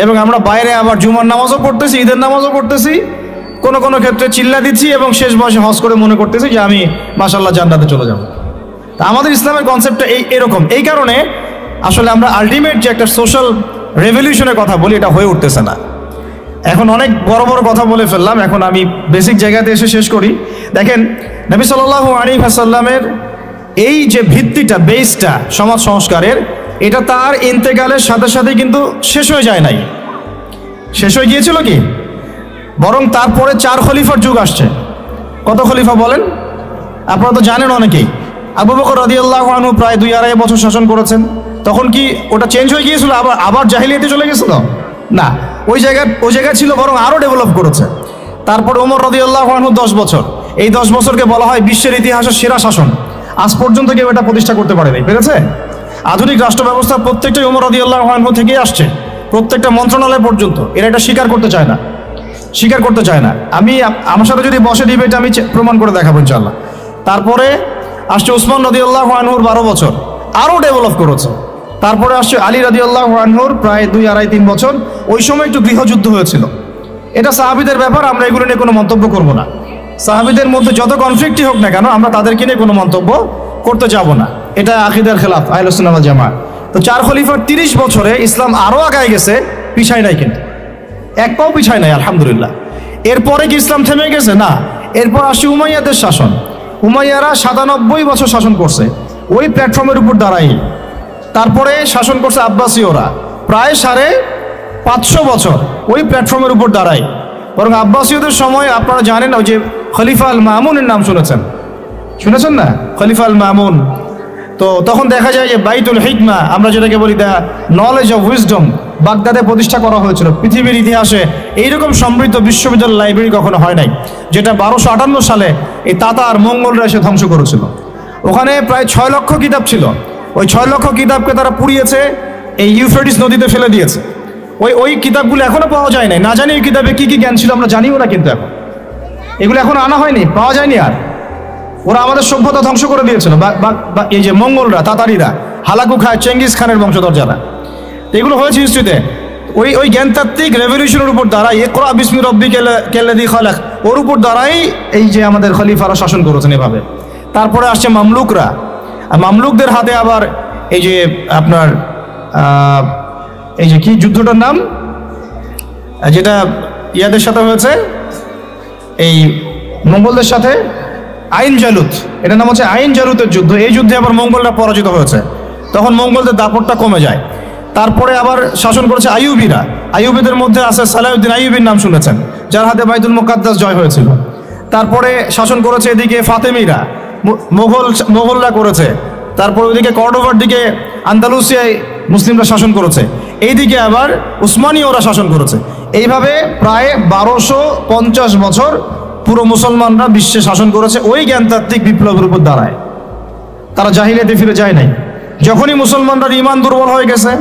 এবং আমরা বাইরে আবার জুমার নামাজও পড়তেছি, ঈদের নামাজও পড়তেছি, কোনো কোনো ক্ষেত্রে চিল্লা দিচ্ছি এবং শেষ বয়সে হজ করে মনে করতেছি যে আমি মাশাআল্লাহ জান্নাতে চলে যাব। তা আমাদের ইসলামের কনসেপ্টটা এরকম। এই কারণে আসলে আমরা আলটিমেট যে একটা সোশ্যাল রেভলিউশনের কথা বলি, এটা হয়ে উঠতেছে না। এখন অনেক বড় বড় কথা বলে ফেললাম, এখন আমি বেসিক জায়গাতে এসে শেষ করি। দেখেন, নবী সাল্লাল্লাহু আলাইহি ওয়াসাল্লামের এই যে ভিত্তিটা, বেসটা সমাজ সংস্কারের, এটা তার ইন্তেকালের সাথে সাথে কিন্তু শেষ হয়ে যায় নাই, শেষ হয়ে গিয়েছিল কি, বরং তারপরে 4 খলিফার যুগ আসছে। কত খলিফা বলেন? আপনারা তো জানেন অনেকেই। আবু বকর রাদিয়াল্লাহু আনহু প্রায় 2-2.5 বছর শাসন করেছেন। তখন কি ওটা চেঞ্জ হয়ে গিয়েছিল, আবার জাহিলিয়াতে চলে গেছিল? না, ওই জায়গায় ছিল, বরং আরও ডেভেলপ করেছে। তারপর ওমর রাদিয়াল্লাহু আনহু 10 বছর, এই 10 বছরকে বলা হয় বিশ্বের ইতিহাসের সেরা শাসন। আজ পর্যন্ত কেউ এটা প্রতিষ্ঠা করতে পারেনি, পেরেছে? আধুনিক রাষ্ট্র ব্যবস্থা প্রত্যেকটাই ওমর রাদিয়াল্লাহু আনহু থেকেই আসছে, প্রত্যেকটা মন্ত্রণালয় পর্যন্ত। এরা এটা স্বীকার করতে চায় না, স্বীকার করতে চায় না। আমার সাথে যদি বসে ডিবেট আমি প্রমাণ করে দেখাবো ইনশাআল্লাহ। তারপরে আসছে উসমান রাদিয়াল্লাহু আনহুর 12 বছর, আরও ডেভেলপ করেছে। তারপরে আসছে আলী রাদিয়াল্লাহু আনহুর প্রায় 2-2.5-3 বছর। ওই সময় একটু গৃহযুদ্ধ হয়েছিল, এটা সাহাবীদের ব্যাপার, আমরা এগুলো নিয়ে কোনো মন্তব্য করব না। সাহাবীদের মধ্যে যত কনফ্লিক্টই হোক না কেন, আমরা তাদেরকে নিয়ে কোনো মন্তব্য করতে যাব না, এটা আকীদার খেলাফ আহলে সুন্নাহ ওয়াল জামাত। তো 4 খলিফার 30 বছরে ইসলাম আরও আগায় গেছে, পিছায় নাই, কিন্তু এক পাও পিছায় নাই, আলহামদুলিল্লাহ। এরপরে কি ইসলাম থেমে গেছে? না। এরপর আসছে উমাইয়াদের শাসন। উমাইয়ারা 97 বছর শাসন করছে, ওই প্ল্যাটফর্মের উপর দাঁড়াই। তারপরে শাসন করছে আব্বাসীয়রা প্রায় 550 বছর, ওই প্ল্যাটফর্মের উপর দাঁড়াই। বরং আব্বাসীয়দের সময় আপনারা জানেন, ওই যে খলিফা আল মামুনের নাম শুনেছেন না? খলিফা আল মামুন। তো তখন দেখা যায় যে বাইতুল হিকমা, আমরা যেটাকে বলি দ্য নলেজ অফ উইজডম, বাগদাদে প্রতিষ্ঠা করা হয়েছিল। পৃথিবীর ইতিহাসে এইরকম সমৃদ্ধ বিশ্ববিদ্যালয় লাইব্রেরি কখনো হয় নাই, যেটা 1258 সালে এই তাতার মঙ্গলরা এসে ধ্বংস করেছিল। ওখানে প্রায় 6 লক্ষ কিতাব ছিল। ওই 6 লক্ষ কিতাবকে তারা পুড়িয়েছে, এই ইউফ্রেটিস নদীতে ফেলে দিয়েছে। ওই কিতাবগুলো এখনো পাওয়া যায় নাই। না জানি এই কিতাবে কি কি জ্ঞান ছিল আমরা জানিও না, কিন্তু এখন এগুলো এখন আনা হয়নি, পাওয়া যায়নি। আর ওরা আমাদের সভ্যতা ধ্বংস করে দিয়েছিল, এই যে মঙ্গলরা, তাতারিরা, হালাকু খায়, চেঙ্গিস খানের বংশধর যারা। এগুলো হয়েছে হিস্ট্রিতে। ওই জ্ঞানতাত্ত্বিক রেভলিউশনের উপর দাঁড়াই, ইকরা বিসমি রাব্বিকাল্লাযী খালাক, ওর উপর দাঁড়াই এই যে আমাদের খলিফারা শাসন করেছেন এভাবে। তারপরে আসছে মামলুকরা, আর মামলুকদের হাতে আবার এই যে আপনার এই যে কি যুদ্ধটার নাম, যেটা ইয়াদের সাথে হয়েছে, এই মঙ্গলদের সাথে, আইন জালুত, এটার নাম হচ্ছে আইন জালুতের যুদ্ধ। এই যুদ্ধে আবার মঙ্গলরা পরাজিত হয়েছে, তখন মঙ্গলদের দাপটটা কমে যায়। তারপরে আবার শাসন করেছে আইয়ুবীরা। আইয়ুবীদের মধ্যে আছে সালাউদ্দিন আইয়ুবীর নাম শুনেছেন, যার হাতে বাইতুল মুকাদ্দাস জয় হয়েছিল। তারপরে শাসন করেছে এদিকে ফাতেমিরা, মোগলরা করেছে। তারপর ওইদিকে কর্ডোভার দিকে আন্দালুসিয়ায় মুসলিমরা শাসন করেছে, এইদিকে আবার উসমানীয়রা শাসন করেছে। এইভাবে প্রায় 1250 বছর পুরো মুসলমানরা বিশ্বে শাসন করেছে, ওই জ্ঞানতাত্ত্বিক বিপ্লবের উপর দাঁড়ায়। তারা জাহিলিয়াতে ফিরে যায় নাই। যখনই মুসলমানরা ইমান দুর্বল হয়ে গেছে,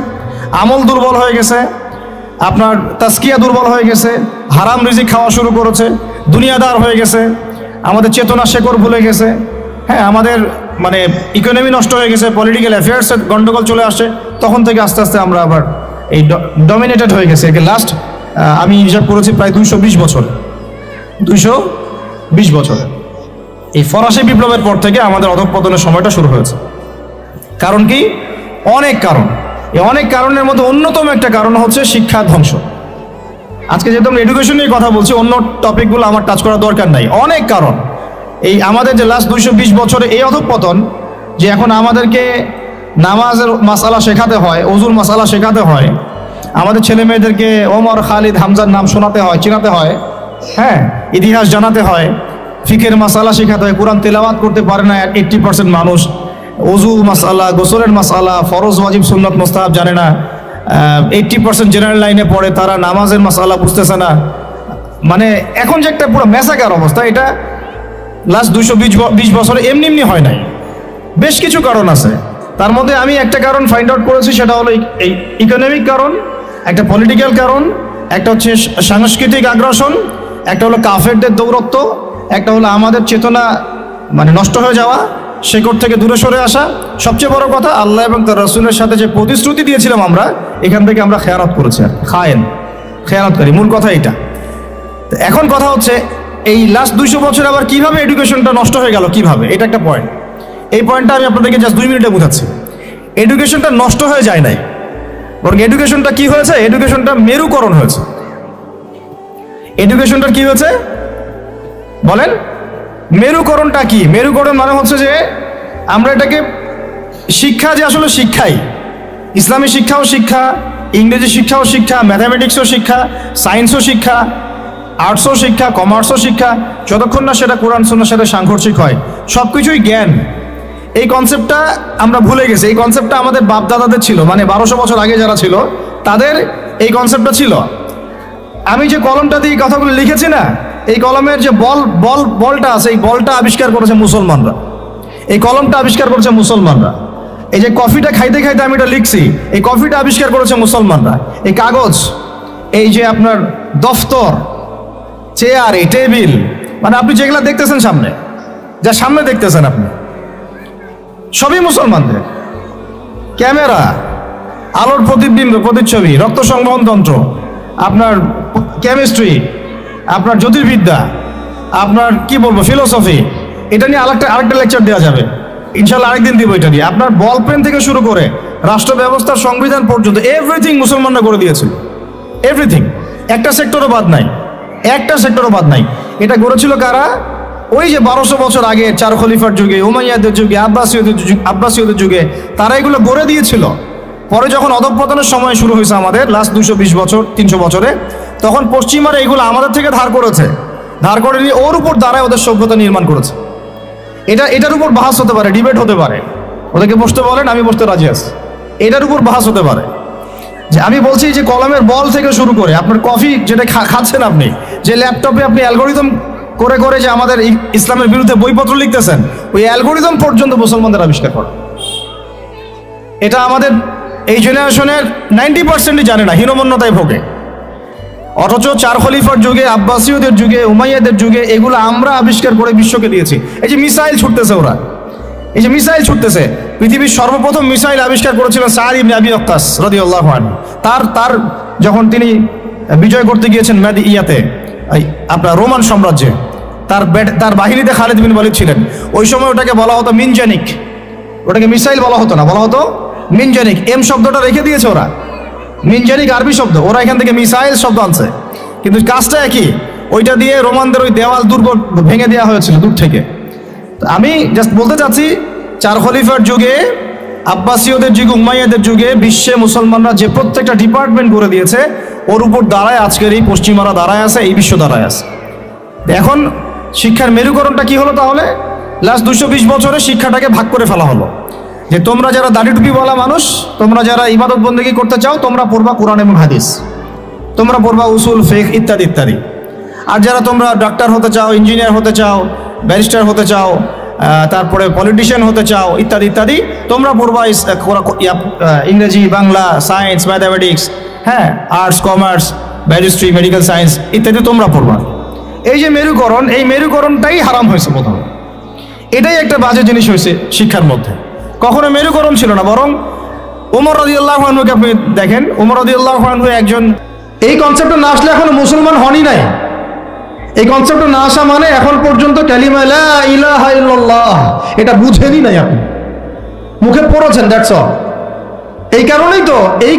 আমল দুর্বল হয়ে গেছে, আপনার তাসকিয়া দুর্বল হয়ে গেছে, হারাম রিজিক খাওয়া শুরু করেছে, দুনিয়াদার হয়ে গেছে, আমাদের চেতনা শেকড় ভুলে গেছে, হ্যাঁ, আমাদের মানে ইকোনমি নষ্ট হয়ে গেছে, পলিটিক্যাল অ্যাফেয়ার্সের গন্ডগোল চলে আসছে, তখন থেকে আস্তে আস্তে আমরা আবার এই ডমিনেটেড হয়ে গেছে। একে লাস্ট আমি হিসাব করেছি প্রায় 220 বছর, 220 বছরে। এই ফরাসি বিপ্লবের পর থেকে আমাদের অধঃপতনের সময়টা শুরু হয়েছে। কারণ কি? অনেক কারণ। এই অনেক কারণের মধ্যে অন্যতম একটা কারণ হচ্ছে শিক্ষা ধ্বংস। আজকে যেহেতু আমরা এডুকেশন নিয়ে কথা বলছি, অন্য টপিকগুলো আমার টাচ করার দরকার নাই। অনেক কারণ। এই আমাদের যে লাস্ট 220 বছরে এই অধঃপতন, যে এখন আমাদেরকে নামাজের মাসালা শেখাতে হয়, ওজুর মাসালা শেখাতে হয়, আমাদের ছেলে মেয়েদেরকে ওমর, খালিদ, হামজার নাম শোনাতে হয়, চিনাতে হয়, হ্যাঁ, ইতিহাস জানাতে হয়, ফিকের মাসালা শেখাতে হয়। কোরআন তেলাওয়াত করতে পারে না 80% মানুষ। ওজু মাসালা, গোসলের মাসালা, ফরজ, ওয়াজিব, সুন্নাত, মুস্তাহাব জানে না। 80% জেনারেল লাইনে পড়ে, তারা নামাজের মাসালা বুঝতেছে না। মানে এখন যে একটা পুরো মেসাকার অবস্থা, এটা লাস্ট 220 বছরে এমনি হয় নাই। বেশ কিছু কারণ আছে, তার মধ্যে আমি একটা কারণ ফাইন্ড আউট করেছি, সেটা হলো এই ইকোনমিক কারণ, একটা পলিটিক্যাল কারণ, একটা হচ্ছে সাংস্কৃতিক আগ্রাসন, একটা হলো কাফেরদের দৌরত্ব, একটা হলো আমাদের চেতনা মানে নষ্ট হয়ে যাওয়া, শেকড় থেকে দূরে সরে আসা। সবচেয়ে বড় কথা, আল্লাহ এবং তার রাসূলের সাথে যে প্রতিশ্রুতি দিয়েছিলাম আমরা, এখান থেকে আমরা খেয়ানত করেছি, খেয়ানতকারী, মূল কথা এটা। এখন কথা হচ্ছে এই লাস্ট 200 বছর আবার কিভাবে এডুকেশনটা নষ্ট হয়ে গেল, কিভাবে, এটা একটা পয়েন্ট। এই পয়েন্টটা আমি আপনাদেরকে জাস্ট 2 মিনিটে বোঝাচ্ছি। এডুকেশনটা নষ্ট হয়ে যায় নাই, বরং এডুকেশনটা কি হয়েছে, এডুকেশনটা মেরুকরণ হয়েছে। এডুকেশনটার কি হয়েছে বলেন? মেরুকরণটা কি? মেরুকরণ মানে হচ্ছে যে আমরা এটাকে শিক্ষা, যে আসলে শিক্ষাই, ইসলামী শিক্ষাও শিক্ষা, ইংরেজি শিক্ষাও শিক্ষা, ম্যাথামেটিক্সও শিক্ষা, সায়েন্সও শিক্ষা, আর্টসও শিক্ষা, কমার্সও শিক্ষা, যতক্ষণ না সেটা কোরআন সুন্নাহর সাথে সাংঘর্ষিক হয় সব কিছুই জ্ঞান। এই কনসেপ্টটা আমরা ভুলে গেছি। এই কনসেপ্টটা আমাদের বাপদাদাদের ছিল, মানে 1200 বছর আগে যারা ছিল তাদের এই কনসেপ্টটা ছিল। আমি যে কলমটা দিয়ে কথাগুলো লিখেছি না, এই কলমের যে বলটা আছে, এই বলটা আবিষ্কার করেছে মুসলমানরা, এই কলমটা আবিষ্কার করেছে মুসলমানরা। এই যে কফিটা খাইতে খাইতে আমি এটা লিখছি, এই কফিটা আবিষ্কার করেছে মুসলমানরা। এই কাগজ, এই যে আপনার দফতর, চেয়ার, এই টেবিল, মানে আপনি যেগুলো দেখতেছেন সামনে, যা সামনে দেখতেছেন আপনি, সবই মুসলমানদের। ক্যামেরা, আলোর প্রতিবিম্ব, প্রতিচ্ছবি, রক্ত সংবহন তন্ত্র, আপনার কেমিস্ট্রি, আপনার জ্যোতির্বিদ্যা, আপনার কি বলবো ফিলোসফি, এটা নিয়ে আরেকটা লেকচার দেওয়া যাবে ইনশাল্লাহ, আরেকদিন দিব এটা নিয়ে। আপনার বল পেন থেকে শুরু করে রাষ্ট্র ব্যবস্থার সংবিধান পর্যন্ত এভরিথিং মুসলমানরা করে দিয়েছিল, এভরিথিং, একটা সেক্টরও বাদ নাই, একটা সেক্টরও বাদ নাই। এটা গড়েছিল কারা? ওই যে 1200 বছর আগে 4 খলিফার যুগে, উমাইয়াদের যুগে, আব্বাসীয়দের যুগে, তারা এগুলো গড়ে দিয়েছিল। পরে যখন অধঃপতনের সময় শুরু হয়েছে আমাদের লাস্ট 220 বছর 300 বছরে, তখন পশ্চিমারা এগুলো আমাদের থেকে ধার করেছে, ধার করে নিয়ে ওর উপর দাঁড়ায় ওদের সভ্যতা নির্মাণ করেছে। এটার উপর বাহাস হতে পারে, ডিবেট হতে পারে, ওদেরকে বসতে বলেন, আমি বসতে রাজি আছি। এটার উপর বাহাস হতে পারে যে আমি বলছি যে কলমের বল থেকে শুরু করে আপনার কফি যেটা খাচ্ছেন আপনি, যে ল্যাপটপে আপনি অ্যালগোরিদম করে করে যে আমাদের ইসলামের বিরুদ্ধে বইপত্র লিখতেছেন, ওই অ্যালগোরিদম পর্যন্ত মুসলমানদের আবিষ্কার করে। এটা আমাদের এই জেনারেশনের 90%ই জানে না, হীনমন্যতায় ভোগে। অথচ 4 খলিফার যুগে, আব্বাসীয়দের যুগে, উমাইয়াদের যুগে এগুলো আমরা আবিষ্কার করে বিশ্বকে দিয়েছি। এই যে মিসাইল ছুটতেছে ওরা, এই যে মিসাইল ছুটতেছে, পৃথিবীর সর্বপ্রথম মিসাইল আবিষ্কার করেছিলেন সাদ ইবনে আবি ওয়াক্কাস রাদিয়াল্লাহু আনহু। তার যখন তিনি বিজয় করতে গিয়েছেন ইয়াতে, আপনার রোমান সাম্রাজ্যে, তার বাহিনীতে খালিদ বিন ওয়ালিদ ছিলেন। ওই সময় ওটাকে বলা হতো মিনজানিক, ওটাকে মিসাইল বলা হতো না, বলা হতো মিনজানিক। এম শব্দটা রেখে দিয়েছে ওরা, মিনজানিক আরবি শব্দ, ওরা এখান থেকে মিসাইল শব্দ আনছে, কিন্তু কাজটা একই। ওইটা দিয়ে রোমানদের ওই দেওয়াল দুর্গ ভেঙে দেওয়া হয়েছিল দূর থেকে। আমি জাস্ট বলতে চাচ্ছি, 4 খলিফার যুগে, আব্বাসীয়দের যুগে, উমাইয়াদের যুগে বিশ্বে মুসলমানরা যে প্রত্যেকটা ডিপার্টমেন্ট করে দিয়েছে, ওর উপর দাঁড়ায় আজকের এই পশ্চিমারা দাঁড়ায় আছে, এই বিশ্ব দাঁড়ায় আছে। এখন শিক্ষার মেরুকরণটা কি হলো তাহলে? লাস্ট 220 বছরে শিক্ষাটাকে ভাগ করে ফেলা হলো, যে তোমরা যারা দাড়ি টুপি বলা মানুষ, তোমরা যারা ইবাদত বন্দেগী করতে চাও, তোমরা পড়বা কোরআন এবং হাদিস, তোমরা পড়বা উসুল, ফিকহ ইত্যাদি ইত্যাদি। আর যারা তোমরা ডাক্তার হতে চাও, ইঞ্জিনিয়ার হতে চাও, ব্যারিস্টার হতে চাও, তারপরে পলিটিশিয়ান হতে চাও ইত্যাদি ইত্যাদি, তোমরা পড়বা ইংরেজি, বাংলা, সায়েন্স, ম্যাথামেটিক্স, হ্যাঁ, আর্টস, কমার্স, ব্যারিস্ট্রি, মেডিকেল সায়েন্স ইত্যাদি তোমরা পড়বা। এই যে মেরুকরণ, এই মেরুকরণটাই হারাম হয়েছে প্রথমে। এটাই একটা বাজে জিনিস হয়েছে শিক্ষার মধ্যে। কখনো মেরুকরণ ছিল না, বরং ওমর রাদিয়াল্লাহু আনহুকে আপনি দেখেন, ওমর রাদিয়াল্লাহু আনহু একজন, এই কনসেপ্টটা না আসলে এখনো মুসলমান হনই নাই। এই কনসেপ্টটা না আসা মানে এখন পর্যন্ত কালিমা লা ইলাহা ইল্লাল্লাহ এটা বুঝেনই নাই, আপনি মুখে পড়েছেন, দ্যাটস অল। এই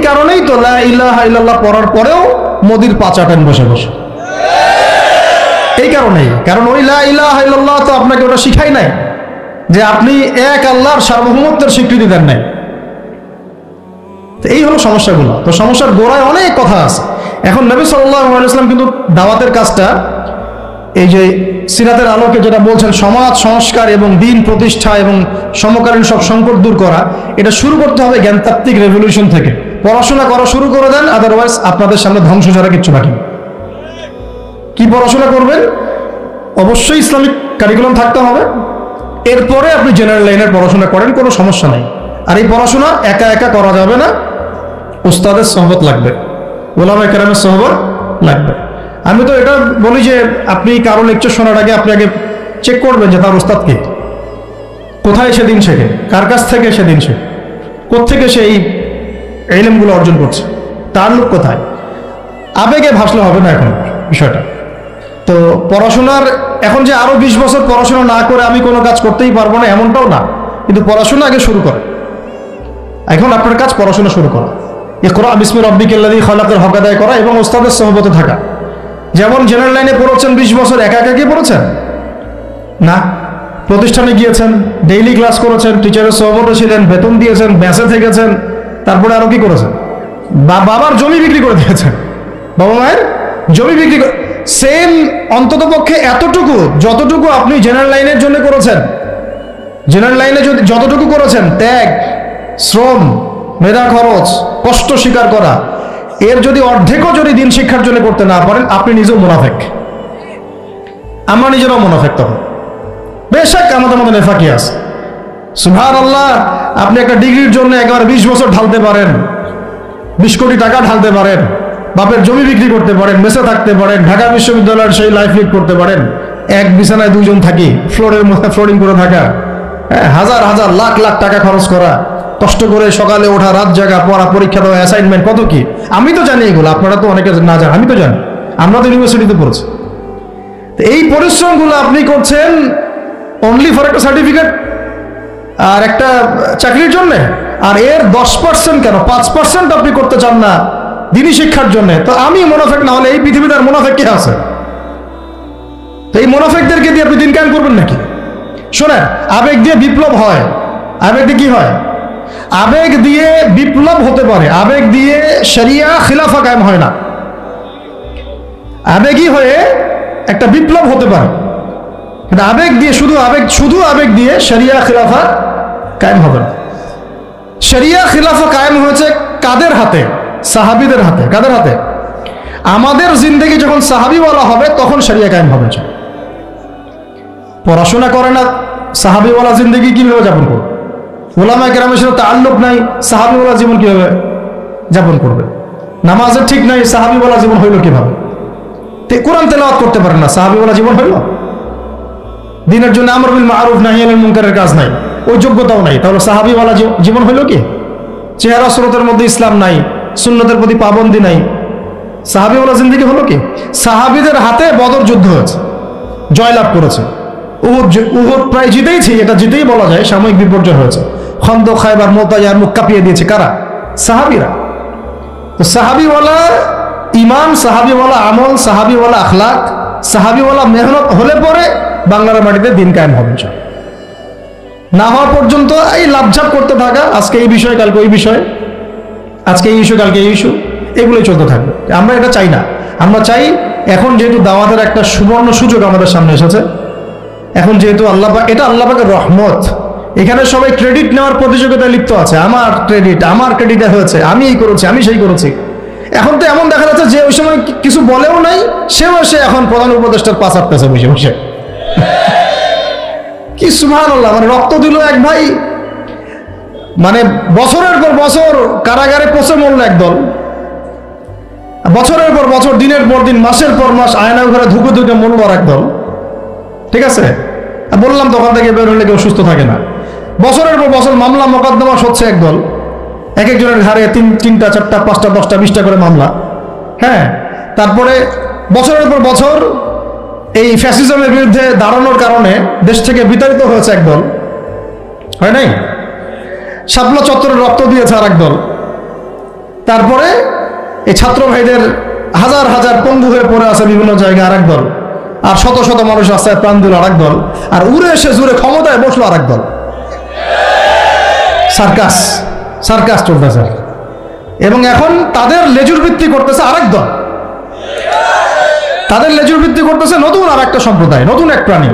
কারণেই তো লা ইলাহা ইল্লাল্লাহ পড়ার পরেও মোদির পা চাটেন বসে বসে। এই কারণেই, কারণ ওই লা ইলাহা ইল্লাল্লাহ তো আপনাকে ওটা শিখাই নাই, যে আপনি এক আল্লাহর সার্বভৌমত্বের স্বীকৃতি দেন নাই। এই হলো সমস্যাগুলো। তো সমস্যার গোড়ায় অনেক কথা আছে। এখন নবী সাল্লাল্লাহু আলাইহি ওয়াসাল্লাম কিন্তু দাওয়াতের কাজটা, এই যে সিরাতের আলোকে যেটা বলছেন, সমাজ সংস্কার এবং দিন প্রতিষ্ঠা এবং সমকালীন সব সংকট দূর করা, এটা শুরু করতে হবে জ্ঞানতাত্ত্বিক রেভলিউশন থেকে। পড়াশোনা করা শুরু করে দেন, আদারওয়াইজ আপনাদের সামনে ধ্বংস ছাড়া কিচ্ছু বাকি। কি পড়াশোনা করবেন? অবশ্যই ইসলামিক কারিকুলাম থাকতে হবে, এরপরে আপনি জেনারেল লাইনের পড়াশোনা করেন, কোনো সমস্যা নাই। আর এই পড়াশোনা একা একা করা যাবে না, উস্তাদের সোহবত লাগবে, ওলামায়ে কেরামের সোহবত লাগবে। আমি তো এটা বলি যে আপনি কারো লেকচার শোনার আগে আপনি আগে চেক করবেন যে তার ওস্তাদ কে, কোথায় সেদিন শেখে, কার কাছ থেকে সেদিন শেখে, কোত্থেকে সে এই ইলমগুলো অর্জন করছে, তার লোক কোথায়। আবেগে ভাসলে হবে না এখন বিষয়টা। তো পড়াশোনার এখন যে আরো 20 বছর পড়াশোনা না করে আমি কোনো কাজ করতেই পারবো না এমনটাও না, কিন্তু পড়াশোনা আগে শুরু করে। এখন আপনার কাজ পড়াশোনা শুরু করা, ইকরা বিসমি রাব্বিকাল্লাযী খালাকের হক আদায় করা এবং ওস্তাদের সহবতে থাকা। যেমন জেনারেল লাইনে পড়েছেন 20 বছর, একা একা কি পড়েছেন না, প্রতিষ্ঠানে গিয়েছেন, ডেইলি ক্লাস করেছেন, টিচারের সহবতে ছিলেন, বেতন দিয়েছেন, ব্যাসে থেকেছেন, তারপরে আরো কি করেছেন, বাবার জমি বিক্রি করে দিয়েছেন, বাবা মায়ের জমি বিক্রি করে। সেম অন্তত পক্ষে এতটুকু যতটুকু আপনি জেনারেল লাইনের জন্য করেছেন, জেনারেল লাইনে যদি যতটুকু করেছেন, ত্যাগ, শ্রম, মেধা খরচ, কষ্ট স্বীকার করা, এর যদি অর্ধেকও যদি দিন শিক্ষার জন্য করতে না পারেন, আপনি নিজেও মুনাফেক। আমরা নিজেরাও মুনাফেক তখন। বেশক আমাদের মধ্যে নেফাকি আছে, সুবহানাল্লাহ। আপনি একটা ডিগ্রির জন্য একবার 20 বছর ঢালতে পারেন, 20 কোটি টাকা ঢালতে পারেন, বাপের জমি বিক্রি করতে পারেন, মেসে থাকতে পারেন, ঢাকা বিশ্ববিদ্যালয়ের সেই লাইফ লিড করতে পারেন, এক বিছানায় 2 জন থাকি, ফ্লোরের মধ্যে ফ্লোরিং করে থাকা, হাজার হাজার লাখ লাখ টাকা খরচ করা, কষ্ট করে সকালে ওঠা, রাত জাগা, পড়া, পরীক্ষা দেওয়া, অ্যাসাইনমেন্ট, কত কি। আমি তো জানি এগুলো, আপনারা তো অনেকে না জানেন, আমি তো জানি, আমরা তো ইউনিভার্সিটিতে পড়েছি। এই পরিশ্রমগুলো আপনি করছেন অনলি ফর একটা সার্টিফিকেট আর একটা চাকরির জন্য, আর এর 10% কেন 5% আপনি করতে চান না দিনী শিক্ষার জন্য। তো আমি মুনাফেক না হলে এই পৃথিবীতে আর মুনাফেক কে আছে? তো এই মুনাফেকদেরকে দিয়ে আপনি দিন কায়েম করবেন নাকি? শোনেন, আবেগ দিয়ে বিপ্লব হয়, আবেগ দিয়ে কি হয়? আবেগ দিয়ে বিপ্লব হতে পারে, আবেগ দিয়ে শরিয়া খিলাফা কায়েম হয় না। আবেগী হয়ে একটা বিপ্লব হতে পারে, কিন্তু আবেগ দিয়ে শুধু আবেগ দিয়ে শরিয়া খিলাফা কায়েম হবে না। শরিয়া খিলাফা কায়েম হয়েছে কাদের হাতে? সাহাবীদের হাতে। কাদের হাতে? আমাদের জিন্দেগি যখন সাহাবীওয়ালা হবে তখন শরিয়া কায়েম হবে। পড়াশোনা করে না, সাহাবীওয়ালা জিন্দেগি কিভাবে যাপন করবে? ওলামায়ে কেরামের সাথে তাআল্লুক নাই, সাহাবীওয়ালা জীবন কিভাবে যাপন করবে? নামাজের ঠিক নাই, সাহাবীওয়ালা জীবন হইল কিভাবে? কোরআন তেলাওয়াত করতে পারে না, সাহাবীওয়ালা জীবন হইল? দিনের জন্য আমর বিল মারুফ নাহি আনিল মুনকারের কাজ নাই, ওই যোগ্যতাও নাই, তাহলে সাহাবীওয়ালা জীবন হইল কি? চেহারা সুরতের মধ্যে ইসলাম নাই, সুন্নতের প্রতি পাবন্দি নাই, সাহাবীওয়ালা জিন্দেগি হলো কি? সাহাবীদের হাতে বদর যুদ্ধ হয়েছে, জয়লাভ করেছে, উহুদ প্রায় জিতেইছে, এটা জিতেই বলা যায়, সাময়িক বিপর্যয় হয়েছে। খন্দক, খায়বার, মুতায়ার মুখ কাঁপিয়ে দিয়েছে কারা? সাহাবীরা। তো সাহাবীওয়ালা ইমান, সাহাবীওয়ালা আমল, সাহাবীওয়ালা আখলাক, সাহাবীওয়ালা মেহনত হলে পরে বাংলার মাটিতে দিন কায়েম হবে। না হওয়া পর্যন্ত এই লাভঝাপ করতে থাকা, আজকে এই বিষয়, কালকে ওই বিষয়, আজকে এই ইস্যু, কালকে এই ইস্যু, এগুলোই চলতে থাকবে। আমরা এটা চাই না। আমরা চাই এখন যেহেতু দাওয়াতের একটা সুবর্ণ সুযোগ আমাদের সামনে এসেছে, এখন যেহেতু আল্লাহ পাক, এটা আল্লাহ পাকের রহমত, এখানে সবাই ক্রেডিট নেওয়ার প্রতিযোগিতায় লিপ্ত আছে। আমার ক্রেডিট হয়েছে, আমি এই করেছি, আমি সেই করেছি। এখন তো এমন দেখা যাচ্ছে যে ওই সময় কিছু বলেও নাই, সেও এসে এখন প্রধান উপদেষ্টার পাশ আটতেছে বসে বসে। কি সুবহানাল্লাহ! মানে রক্ত দিল এক ভাই, মানে বছরের পর বছর কারাগারে পচে মরল একদল, বছরের পর বছর, দিনের পর দিন, মাসের পর মাস আয়না ঘরে ধুকে ধুকে মরল আর একদল। ঠিক আছে, বললাম তখন থেকে বের হলে কেউ সুস্থ থাকে না। বছরের পর বছর মামলা মোকদ্দমা হচ্ছে একদল, এক একজনের ঘাড়ে 3টা 4টা 5টা 10টা 20টা করে মামলা। হ্যাঁ, তারপরে বছরের পর বছর এই ফ্যাসিজমের বিরুদ্ধে দাঁড়ানোর কারণে দেশ থেকে বিতাড়িত হয়েছে একদল, হয় নাই? শাপলা চত্বরে রক্ত দিয়েছে আর একদল। তারপরে এই ছাত্র ভাইদের হাজার হাজার পঙ্গু হয়ে পড়ে আছে বিভিন্ন জায়গায় আর একদল, আর শত শত মানুষ রাস্তায় প্রাণ দিল আর একদল, আর উড়ে এসে জুড়ে ক্ষমতায় বসলো আর একদল। সার্কাস চলতেছে, এবং এখন তাদের লেজুর ভিত্তি করতেছে আরেক দল, তাদের লেজুর ভিত্তি করতেছে নতুন আর একটা সম্প্রদায়, নতুন এক প্রাণী।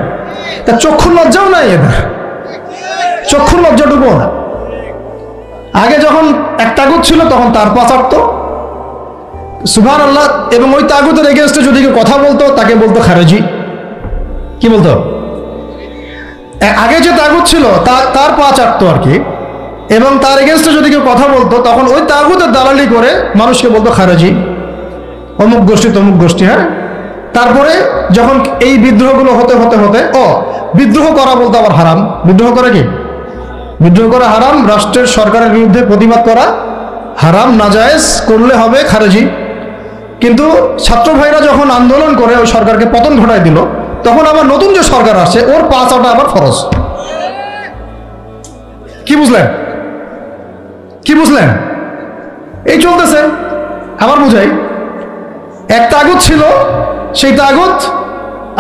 তা চক্ষুর লজ্জাও নাই এদের, চক্ষুর লজ্জাটুকুও না। আগে যখন এক তাগুত ছিল তখন তার পাচারত, সুবহানাল্লাহ, এবং ওই তাগুতের এগেইনস্টে যদি কেউ কথা বলতো তাকে বলতো খারেজি। কি বলতো? আগে যে তাগুত ছিল তার পা চাটতো আর কি, এবং তার এগেইনস্টে যদি কেউ কথা বলতো তখন ওই তাগুতের দালালি করে মানুষকে বলতো খারেজি। অমুক গোষ্ঠী তমুক গোষ্ঠী, হ্যাঁ। তারপরে যখন এই বিদ্রোহগুলো হতে হতে হতে বিদ্রোহ করা বলতে আবার হারাম। বিদ্রোহ করা কি? বিদ্রোহ করা হারাম, রাষ্ট্রের সরকারের বিরুদ্ধে প্রতিবাদ করা হারাম, নাজায়েজ, করলে হবে খারেজি। কিন্তু ছাত্র ভাইরা যখন আন্দোলন করে ওই সরকারকে পতন ঘটায় দিল, তখন আবার নতুন যে সরকার আসছে ওর পা চাটা আবার ফরজ। কি বুঝলেন? কি বুঝলেন? এই চলতেছে। আবার বুঝাই, এক তাগুত ছিল, সেই তাগুত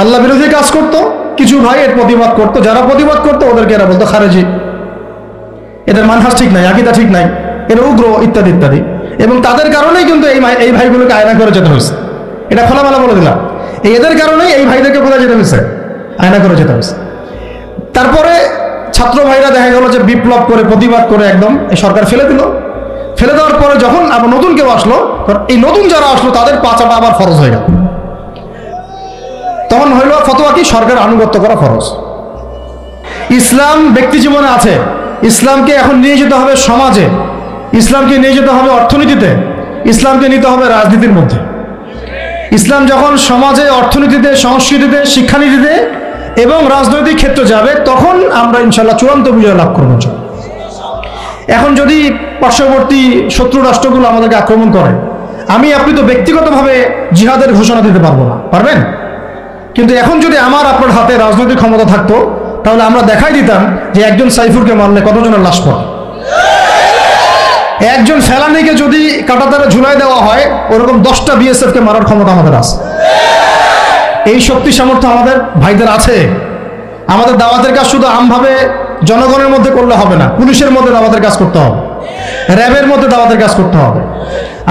আল্লাহ বিরোধী কাজ করত, কিছু ভাই এর প্রতিবাদ করত, যারা প্রতিবাদ করতো ওদেরকে এরা বলতো খারেজি, এদের মানহাজ ঠিক নাই, আকীদা ঠিক নাই, এরা উগ্র, ইত্যাদি ইত্যাদি। এবং তাদের কারণেই কিন্তু এই ভাইগুলোকে আয়না করে যেতে হয়েছে। এটা খোলামেলা বলে দিলাম, এদের কারণেই এই ভাইদেরকে কোথায় যেতে হয়েছে? আয়না করে যেতে হয়েছে। তারপরে ছাত্র ভাইরা দেখা গেল যে বিপ্লব করে প্রতিবাদ করে একদম এই সরকার ফেলে দিল। ফেলে দেওয়ার পরে যখন আবার নতুন কেউ আসলো, এই নতুন যারা আসলো তাদের পাচাটা আবার ফরজ হয়ে গেল। তখন হইল ফতোয়া কি? সরকার আনুগত্য করা ফরজ। ইসলাম ব্যক্তি জীবনে আছে, ইসলামকে এখন নিয়ে যেতে হবে সমাজে, ইসলামকে নিয়ে যেতে হবে অর্থনীতিতে, ইসলামকে নিতে হবে রাজনীতির মধ্যে। ইসলাম যখন সমাজে, অর্থনীতিতে, সংস্কৃতিতে, শিক্ষানীতিতে এবং রাজনৈতিক ক্ষেত্রে যাবে, তখন আমরা ইনশাল্লাহ চূড়ান্ত বিজয় লাভ করবো। এখন যদি পার্শ্ববর্তী শত্রু রাষ্ট্রগুলো আমাদেরকে আক্রমণ করে, আমি আপনি তো ব্যক্তিগতভাবে জিহাদের ঘোষণা দিতে পারবো না, পারবেন? কিন্তু এখন যদি আমার আপনার হাতে রাজনৈতিক ক্ষমতা থাকতো, তাহলে আমরা দেখাই দিতাম যে একজন সাইফুরকে মারলে কতজনের লাশ পড়ে। একজন ফেলানিকে যদি কাঁটাতারে ঝুলাই দেওয়া হয়, ওরকম 10টা বিএসএফকে মারার ক্ষমতা আমাদের আছে। এই শক্তি সামর্থ্য আমাদের ভাইদের আছে। আমাদের দাওয়াতের কাজ শুধু আমভাবে জনগণের মধ্যে করলে হবে না, পুলিশের মধ্যে দাওয়াতের কাজ করতে হবে, র্যাবের মধ্যে দাওয়াতের কাজ করতে হবে,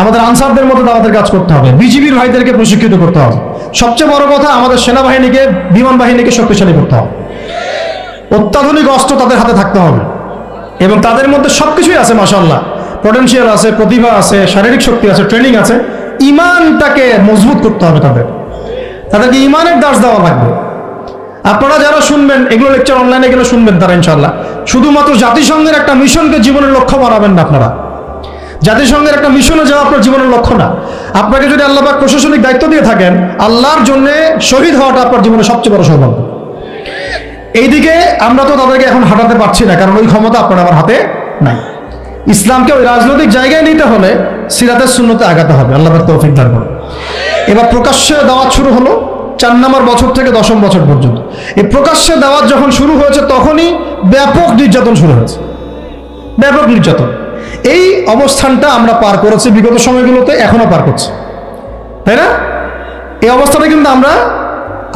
আমাদের আনসারদের মধ্যে দাওয়াতের কাজ করতে হবে, বিজিবির ভাইদেরকে প্রশিক্ষিত করতে হবে। সবচেয়ে বড় কথা, আমাদের সেনাবাহিনীকে, বিমান বাহিনীকে শক্তিশালী করতে হবে। অত্যাধুনিক অস্ত্র তাদের হাতে থাকতে হবে এবং তাদের মধ্যে সবকিছুই আছে, মাশাআল্লাহ, পটেনশিয়াল আছে, প্রতিভা আছে, শারীরিক শক্তি আছে, ট্রেনিং আছে। ইমানটাকে মজবুত করতে হবে, তাদেরকে ইমানের দাস দেওয়া লাগবে। আপনারা যারা শুনবেন এগুলো, লেকচার অনলাইনে গেলে শুনবেন, তারা ইনশাআল্লাহ শুধুমাত্র জাতিসংঘের একটা মিশনকে জীবনের লক্ষ্য বানাবেন না। আপনারা জাতিসংঘের একটা মিশনে যাওয়া আপনার জীবনের লক্ষ্য না। আপনাকে যদি আল্লাহ পাক প্রশাসনিক দায়িত্ব দিয়ে থাকেন, আল্লাহর জন্য শহীদ হওয়াটা আপনার জীবনের সবচেয়ে বড় সৌভাগ্য। এইদিকে আমরা তো তাদেরকে এখন হাঁটাতে পারছি না, কারণ ওই ক্ষমতা আপনার আমার হাতে নাই। ইসলামকে ওই রাজনৈতিক জায়গায় নিতে হলে সিরাতের সুন্নতে আগাতে হবে। আল্লাহ পাক তৌফিক দান করুন। এবার প্রকাশ্যে দাওয়াত শুরু হলো 4 নম্বর বছর থেকে 10ম বছর পর্যন্ত। এই প্রকাশ্যে দাওয়াত যখন শুরু হয়েছে, তখনই ব্যাপক নির্যাতন শুরু হয়েছে, ব্যাপক নির্যাতন। এই অবস্থানটা আমরা পার করেছি বিগত সময়গুলোতে, এখনো পার করছি, তাই না? এই অবস্থাটা কিন্তু আমরা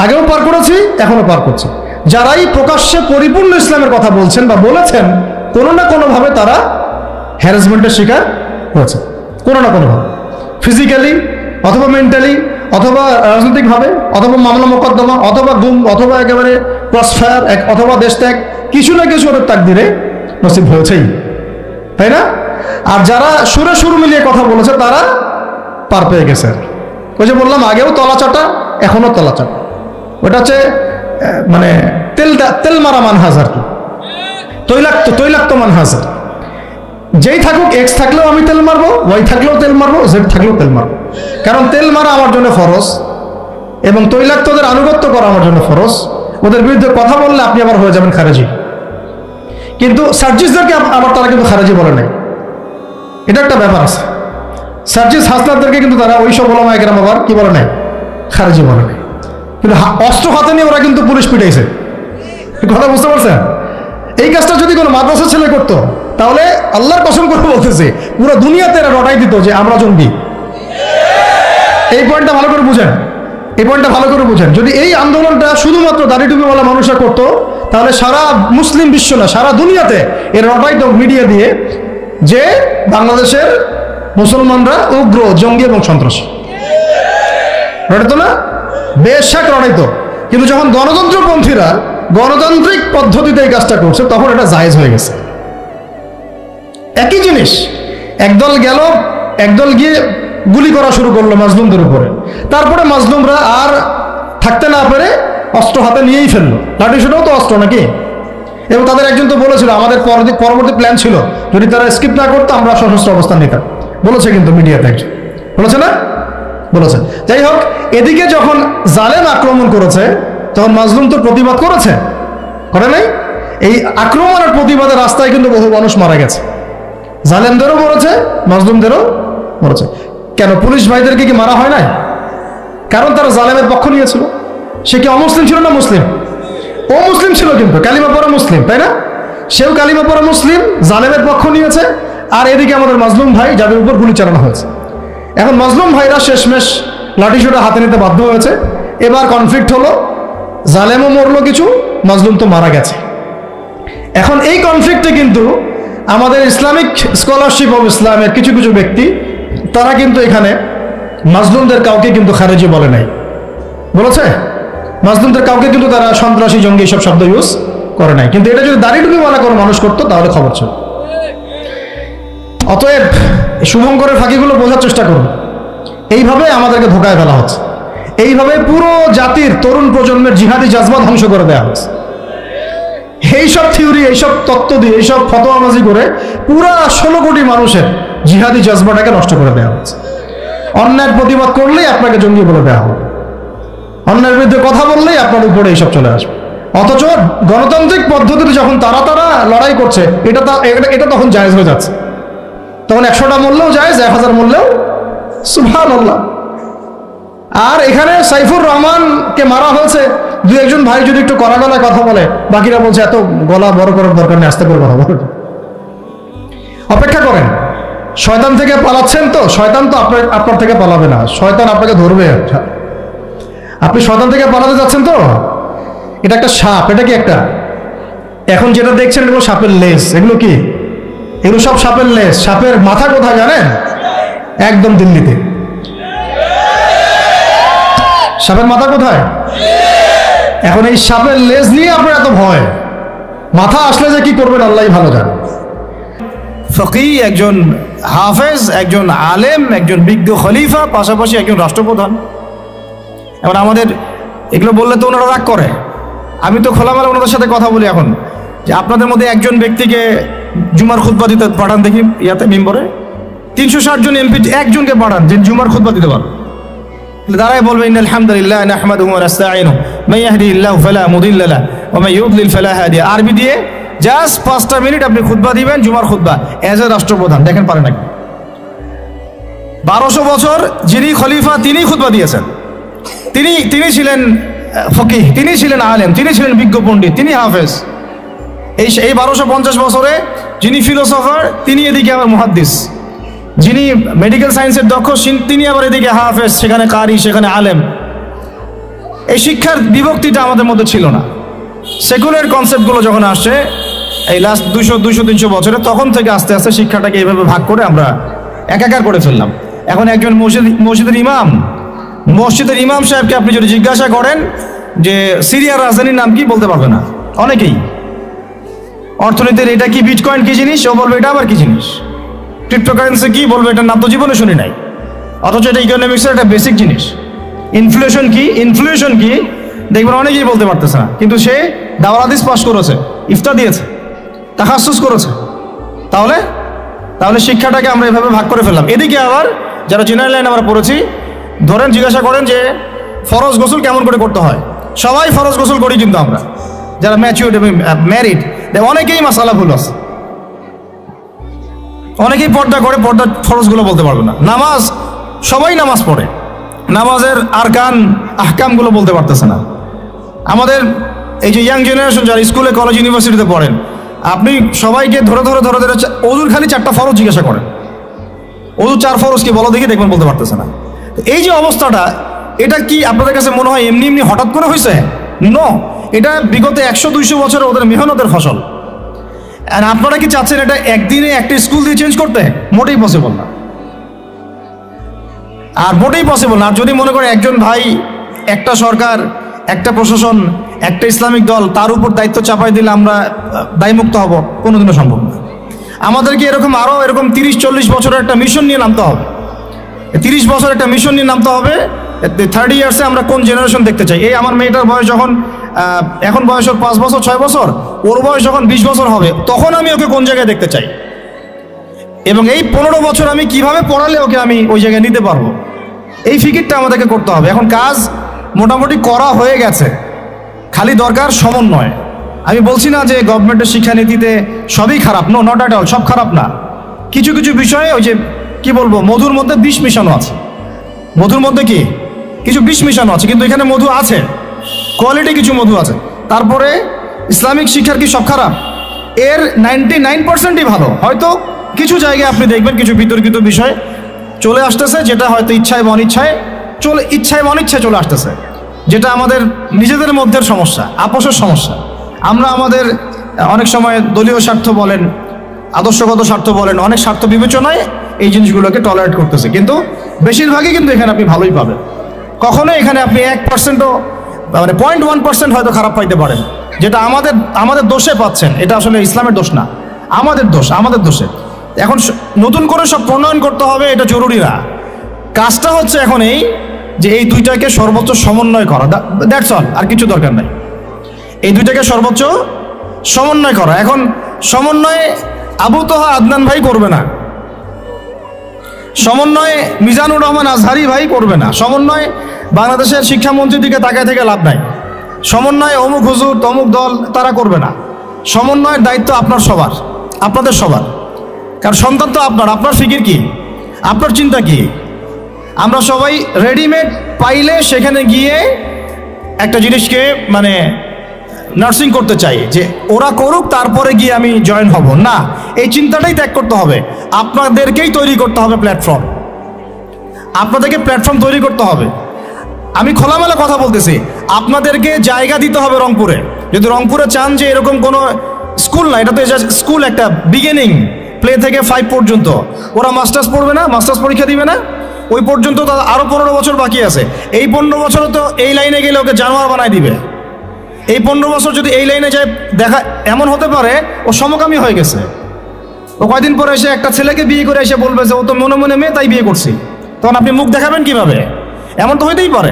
আগেও পার করেছি, এখনো পার করছি। যারাই প্রকাশ্যে পরিপূর্ণ ইসলামের কথা বলছেন বা বলেছেন, কোনো না কোনোভাবে তারা হ্যারাসমেন্টের শিকার হয়েছে, কোনো না কোনোভাবে, ফিজিক্যালি অথবা মেন্টালি অথবা রাজনৈতিকভাবে অথবা মামলা মোকদ্দমা অথবা গুম অথবা একেবারে ক্রসফায়ার অথবা দেশ ত্যাগ, কিছু না কিছু ওদের তাকদিরে নসিব হয়েছেই, তাই না? আর যারা সুরে সুর মিলিয়ে কথা বলেছে তারা পার পেয়ে গেছে। ওই যে বললাম, আগেও তলা চাটা, এখনো তলা চাটা। ওটা হচ্ছে মানে তেল মারা মানহাজ আর কি, তৈলাক্ত মানহাজ। যেই থাকুক, এক্স থাকলেও আমি তেল মারবো, ওয়াই থাকলেও তেল মারবো, জেড থাকলেও তেল মারবো। কারণ তেল মারা আমার জন্য ফরজ এবং তৈলাক্তদের আনুগত্য করা আমার জন্য ফরজ। ওদের বিরুদ্ধে কথা বললে আপনি আবার হয়ে যাবেন খারেজি। কিন্তু সার্জিসদেরকে আবার তারা কিন্তু খারেজি বলে নাই, এটা একটা ব্যাপার আছে। সার্জিস হাসনাতদেরকে কিন্তু তারা ওই সব ওলামায়ে কেরাম আবার কি বলে নাই? খারেজি বলে নাই। কিন্তু অস্ত্র হাতে নিয়ে ওরা কিন্তু পুলিশ পিটাইছে, কথা বুঝতে পারছেন? এই কাজটা যদি কোনো মাদ্রাসার ছেলে করতো, তাহলে আল্লাহর কসম করে বলতেছে পুরো দুনিয়াতে এরা রটাই দিত যে আমরা জঙ্গি। এই পয়েন্টটা ভালো করে বুঝেন, এই পয়েন্টটা ভালো করে বুঝেন। যদি এই আন্দোলনটা শুধুমাত্র দাড়ি টুপিওয়ালা মানুষরা করতো, তাহলে সারা মুসলিম বিশ্ব না, সারা দুনিয়াতে এর রটাইত মিডিয়া দিয়ে যে বাংলাদেশের মুসলমানরা উগ্র, জঙ্গি এবং সন্ত্রাসী। রটাইতো না? বেশাক রটাইতো। কিন্তু যখন গণতন্ত্রপন্থীরা গণতান্ত্রিক পদ্ধতিতে এই কাজটা করছে, তখন এটা জায়েজ হয়ে গেছে। একই জিনিস, একদল গিয়ে গুলি করা শুরু করলো মাজলুমদের উপরে। তারপরে মাজলুমরা আর থাকতে না পেরে অস্ত্র হাতে নিয়েই ফেললো। লাঠি সেটাও তো অস্ত্র নাকি? এবং তাদের একজন তো বলেছিল, আমাদের পরবর্তী প্ল্যান ছিল যদি তারা স্কিপ না করতো আমরা সশস্ত্র অবস্থান নিতাম, বলেছে কিন্তু মিডিয়াতে একজন বলেছে না? বলেছে। যাই হোক, এদিকে যখন জালেম আক্রমণ করেছে তখন মাজলুম তো প্রতিবাদ করেছে, করে নাই? এই আক্রমণের প্রতিবাদের রাস্তায় কিন্তু বহু মানুষ মারা গেছে, জালেমদেরও মরেছে, মাজলুমদেরও মরেছে। কেন পুলিশ ভাইদেরকে কি মারা হয় নাই? কারণ তারা জালেমের পক্ষ নিয়েছিল। সে কি অমুসলিম ছিল না মুসলিম? ও মুসলিম ছিল, কিন্তু কালিমা পড়া মুসলিম, তাই না? সেও কালিমা পড়া মুসলিম, জালেমের পক্ষ নিয়েছে। আর এদিকে আমাদের মাজলুম ভাই, যাদের উপর গুলি চালানো হয়েছে। এখন মাজলুম ভাইরা শেষমেশ লাঠিসোঁটা হাতে নিতে বাধ্য হয়েছে। এবার কনফ্লিক্ট হলো, জালেমও মরলো কিছু, মাজলুম তো মারা গেছে। এখন এই কনফ্লিক্টে কিন্তু আমাদের ইসলামিক স্কলারশিপ অফ ইসলামের কিছু কিছু ব্যক্তি, তারা কিন্তু এখানে মাজলুমদের কাউকে কিন্তু খারেজি বলে নাই, বলেছে? মাজলুমদের কাউকে কিন্তু তারা সন্ত্রাসী, জঙ্গি এইসব শব্দ ইউজ করে নাই। কিন্তু এটা যদি দাড়ি টুপিওয়ালা কোনো মানুষ করতো তাহলে খবর ছিল। অতএব শুভঙ্করের ফাঁকিগুলো বোঝার চেষ্টা করুন। এইভাবে আমাদেরকে ধোকায় ফেলা হচ্ছে, এইভাবে পুরো জাতির তরুণ প্রজন্মের জিহাদি জাজবা ধ্বংস করে দেওয়া হচ্ছে। এইসব থিওরি, এইসব তত্ত্ব দিয়ে, এইসব ফতোয়াবাজি করে পুরা 16 কোটি মানুষের জিহাদি জাজবাটাকে নষ্ট করে দেওয়া হচ্ছে। অন্যায়ের প্রতিবাদ করলেই আপনাকে জঙ্গি বলে দেওয়া হবে, অন্যায়ের বিরুদ্ধে কথা বললেই আপনার উপরে এইসব চলে আসবে। অথচ গণতান্ত্রিক পদ্ধতিতে যখন তারা লড়াই করছে, এটা তখন জায়েজ হয়ে যাচ্ছে। তখন 100টা মূল্যেও জায়েজ, 1000 মূল্যেও সুবহানাল্লাহ। আর এখানে সাইফুর রহমানকে মারা হয়েছে, দু একজন ভাই যদি একটু কড়া গলায় কথা বলে, বাকিরা বলছে এত গলা বড় করার দরকার নেই, আস্তে করে কথা বলেন, অপেক্ষা করেন। শয়তান থেকে পালাচ্ছেন তো, শয়তান তো আপনার থেকে পালাবে না, শয়তান আপনাকে ধরবে। আপনি শয়তান থেকে পালাতে যাচ্ছেন তো, এটা একটা সাপ। এটা কি একটা, এখন যেটা দেখছেন এগুলো সাপের লেজ। এগুলো কি? এগুলো সব সাপের লেজ। সাপের মাথা কোথায় জানেন? একদম দিল্লিতে। সাপের মাথা কোথায়? এখন এই সাপের লেজ নিয়ে আপনার এত ভয়, মাথা আসলে যে কি করবেন আল্লাহই ভালো জানে। ফকি, একজন হাফেজ, একজন আলেম, একজন বিজ্ঞ খলিফা, পাশাপাশি একজন রাষ্ট্রপ্রধান। এখন আমাদের এগুলো বললে তো ওনারা রাগ করে। আমি তো খোলামেলা ওনাদের সাথে কথা বলি এখন, যে আপনাদের মধ্যে একজন ব্যক্তিকে জুমার খুতবা দিতে পাঠান দেখি, ইয়াতে মিম্বরে 360 জন এমপি একজনকে পাঠান যে জুমার খুতবা দিতে পারেন। দাঁড়ায় বলবে ইন্নাল হামদুলিল্লাহ নাহমাদুহু ওয়া নাস্তাঈনুহু মান ইয়াহদিহিল্লাহু ফালা মুদিল্লা লাহু ওয়া মান ইউদ্লিল ফালা হাদিয়া। আরবি দিয়ে জাস্ট 5টা মিনিট আপনি খুতবা দিবেন, জুমার খুতবা, এজ এ রাষ্ট্রপ্রধান। দেখেন পারে নাকি? 1200 বছর যিনি খলিফা তিনি খুতবা দিয়েছেন, তিনি ছিলেন ফকিহ, তিনি ছিলেন আলেম, তিনি ছিলেন বিজ্ঞ পণ্ডিত, তিনি হাফেজ। এই 1250 বছরে যিনি ফিলোসফার, তিনি এদিকে আবার মুহাদ্দিস। যিনি মেডিকেল সায়েন্সের দক্ষ, তিনি আবার এদিকে হাফেজ, সেখানে কারি, সেখানে আলেম। এই শিক্ষার বিভক্তিটা আমাদের মধ্যে ছিল না। সেকুলার কনসেপ্টগুলো যখন আসছে এই লাস্ট 200-300 বছরে, তখন থেকে আস্তে আস্তে শিক্ষাটাকে এইভাবে ভাগ করে আমরা একাকার করে ফেললাম। এখন একজন মসজিদের ইমাম সাহেবকে আপনি যদি জিজ্ঞাসা করেন যে সিরিয়ার রাজধানীর নাম কি, বলতে পারবে না অনেকেই। অর্থনীতির এটা কি, বিটকয়েন কি জিনিস, ও বলবে এটা আবার কি জিনিস। ক্রিপ্টোকারেন্সি কি, বলবে এটার নাম তো জীবনে শুনি নাই, অথচ এটা ইকোনমিক্সের একটা বেসিক জিনিস। ইনফ্লেশন কি দেখবেন অনেকেই বলতে পারতেছে না, কিন্তু সে দাওরাত হাদিস পাস করেছে, ইফতা দিয়েছে, তাখাসুস করেছে। তাহলে শিক্ষাটাকে আমরা এভাবে ভাগ করে ফেললাম। এদিকে আবার যারা জেনারেল লাইন আমরা পড়েছি, ধরেন জিজ্ঞাসা করেন যে ফরজ গোসল কেমন করে করতে হয়, সবাই ফরজ গোসল করি, কিন্তু আমরা যারা ম্যাচিউরড এবং ম্যারিড, অনেকেই মাসালা ভুল আছে। অনেকেই পর্দা করে, পর্দার ফরজগুলো বলতে পারবে না। নামাজ, সবাই নামাজ পড়ে, নামাজের আরকান আহকামগুলো বলতে পারতেছে না। আমাদের এই যে ইয়াং জেনারেশন যারা স্কুলে, কলেজ, ইউনিভার্সিটিতে পড়েন, আপনি সবাইকে ধরে ওযুর খালি 4টা ফরজ জিজ্ঞাসা করেন, ওযু 4 ফরজ কি বলো দেখি, দেখবেন বলতে পারতেছে না। এই যে অবস্থাটা, এটা কি আপনাদের কাছে মনে হয় এমনি হঠাৎ করে হয়েছে? নো, এটা বিগত 100-200 বছরে ওদের মেহনতের ফসল। আর আপনারা কি চাচ্ছেন এটা একদিনে একটা স্কুল দিয়ে চেঞ্জ করতে? মোটেই পসিবল না, আর মোটেই পসিবল না। আর যদি মনে করে একজন ভাই, একটা সরকার, একটা প্রশাসন, একটা ইসলামিক দল, তার উপর দায়িত্ব চাপাই দিলে আমরা দায়মুক্ত হব, কোনোদিনও সম্ভব না। আমাদেরকে আরো এরকম 30-40 বছরের একটা মিশন নিয়ে নামতে হবে। 30 বছর একটা মিশন নিয়ে নামতে হবে। 30 ইয়ার্সে আমরা কোন জেনারেশন দেখতে চাই। এই আমার মেয়েটার বয়স যখন, এখন বয়স ওর 5 বছর 6 বছর, ওর বয়স যখন 20 বছর হবে, তখন আমি ওকে কোন জায়গায় দেখতে চাই, এবং এই 15 বছর আমি কিভাবে পড়ালে ওকে আমি ওই জায়গায় নিতে পারবো। এই ফিকিরটা আমাদেরকে করতে হবে। এখন কাজ মোটামুটি করা হয়ে গেছে, খালি দরকার সমন্বয়। আমি বলছি না যে গভর্নমেন্টের শিক্ষানীতিতে সবই খারাপ, নো, নট অ্যাট অল, সব খারাপ না। কিছু কিছু বিষয়ে ওই যে কি বলবো, মধুর মধ্যে বিষ মিশানো আছে। মধুর মধ্যে কি কিছু বিষ মিশানো আছে, কিন্তু এখানে মধু আছে, কোয়ালিটি কিছু মধু আছে। তারপরে ইসলামিক শিক্ষার কি সব খারাপ? এর 99%ই ভালো। হয়তো কিছু জায়গায় আপনি দেখবেন কিছু বিতর্কিত বিষয় চলে আসতেছে, যেটা হয়তো ইচ্ছায় বা অনিচ্ছায় চলে আসতেছে, যেটা আমাদের নিজেদের মধ্যে সমস্যা, আপোষের সমস্যা। আমরা আমাদের অনেক সময় দলীয় স্বার্থ বলেন, আদর্শগত স্বার্থ বলেন, অনেক স্বার্থ বিবেচনায় এই জিনিসগুলোকে টলারেট করতেছে, কিন্তু বেশিরভাগই কিন্তু এখানে আপনি ভালোই পাবেন। কখনো এখানে আপনি 1%ও মানে 0.1% হয়তো খারাপ পাইতে পারেন, যেটা আমাদের দোষে পাচ্ছেন। এটা আসলে ইসলামের দোষ না, আমাদের দোষে। এখন নতুন করে সব প্রণয়ন করতে হবে এটা জরুরি না। কাজটা হচ্ছে এখন এই যে এই দুইটাকে সর্বোচ্চ সমন্বয় করা, দ্যাটস অল, আর কিছু দরকার নাই। এই দুইটাকে সর্বোচ্চ সমন্বয় করা। এখন সমন্বয়ে আবু তোহা আদনান ভাই করবে না, সমন্বয়ে মিজানুর রহমান আজহারি ভাই করবে না, সমন্বয় বাংলাদেশের শিক্ষামন্ত্রীর দিকে তাকায় থেকে লাভ নাই, সমন্বয় অমুক হুজুর তমুক দল তারা করবে না। সমন্বয়ের দায়িত্ব আপনাদের সবার। কারণ সন্তান তো আপনার ফিকির কি, আপনার চিন্তা কি? আমরা সবাই রেডিমেড পাইলে সেখানে গিয়ে একটা জিনিসকে মানে নার্সিং করতে চাই, যে ওরা করুক তারপরে গিয়ে আমি জয়েন হব না। এই চিন্তাটাই ত্যাগ করতে হবে। আপনাদেরকেই তৈরি করতে হবে প্ল্যাটফর্ম, আপনাদেরকে প্ল্যাটফর্ম তৈরি করতে হবে। আমি খোলামেলা কথা বলতেছি, আপনাদেরকে জায়গা দিতে হবে রংপুরে। যদি রংপুরে চান যে এরকম কোনো স্কুল না, এটা তো স্কুল, একটা বিগিনিং, প্লে থেকে 5 পর্যন্ত, ওরা মাস্টার্স পড়বে না, মাস্টার্স পরীক্ষা দিবে না, ওই পর্যন্ত তো আরও 15 বছর বাকি আছে। এই 15 বছরও তো এই লাইনে গেলে ওকে জানোয়ার বানায় দিবে। এই 15 বছর যদি এই লাইনে যায়, দেখা এমন হতে পারে ও সমকামী হয়ে গেছে। ও কয়দিন পরে এসে একটা ছেলেকে বিয়ে করে এসে বলবে যে ও তো মনে মনে মেয়ে, তাই বিয়ে করছি। তখন আপনি মুখ দেখাবেন কিভাবে? এমন তো হইতেই পারে,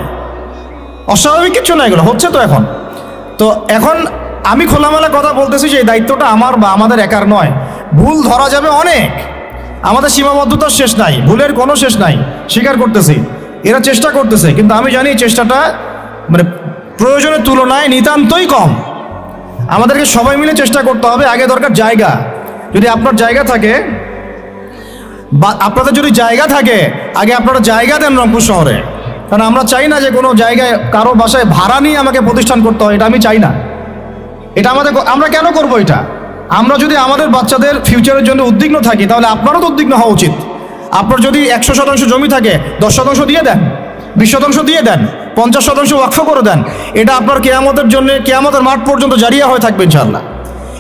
অস্বাভাবিক কিছু না, এগুলো হচ্ছে তো এখন। তো এখন আমি খোলামেলা কথা বলতেছি যে এই দায়িত্বটা আমার বা আমাদের একার নয়। ভুল ধরা যাবে অনেক, আমাদের সীমাবদ্ধতার শেষ নাই, ভুলের কোনো শেষ নাই, স্বীকার করতেছি। এরা চেষ্টা করতেছে, কিন্তু আমি জানি চেষ্টাটা মানে প্রয়োজনের তুলনায় নিতান্তই কম। আমাদেরকে সবাই মিলে চেষ্টা করতে হবে। আগে দরকার জায়গা। যদি আপনার জায়গা থাকে বা আপনাদের যদি জায়গা থাকে, আগে আপনারা জায়গা দেন রংপুর শহরে। কারণ আমরা চাই না যে কোনো জায়গায় কারো বাসায় ভাড়া নিয়ে আমাকে প্রতিষ্ঠান করতে হয়, এটা আমি চাই না। এটা আমরা কেন করবো এটা? আমরা যদি আমাদের বাচ্চাদের ফিউচারের জন্য উদ্বিগ্ন থাকি, তাহলে আপনারও তো উদ্বিগ্ন হওয়া উচিত। আপনার যদি 100% জমি থাকে, 10% দিয়ে দেন, 20% দিয়ে দেন, 50% ওয়াকফ করে দেন। এটা আপনার কেয়ামতের জন্য, কেয়ামতের মাঠ পর্যন্ত জারিয়া হয়ে থাকবে ইনশাআল্লাহ।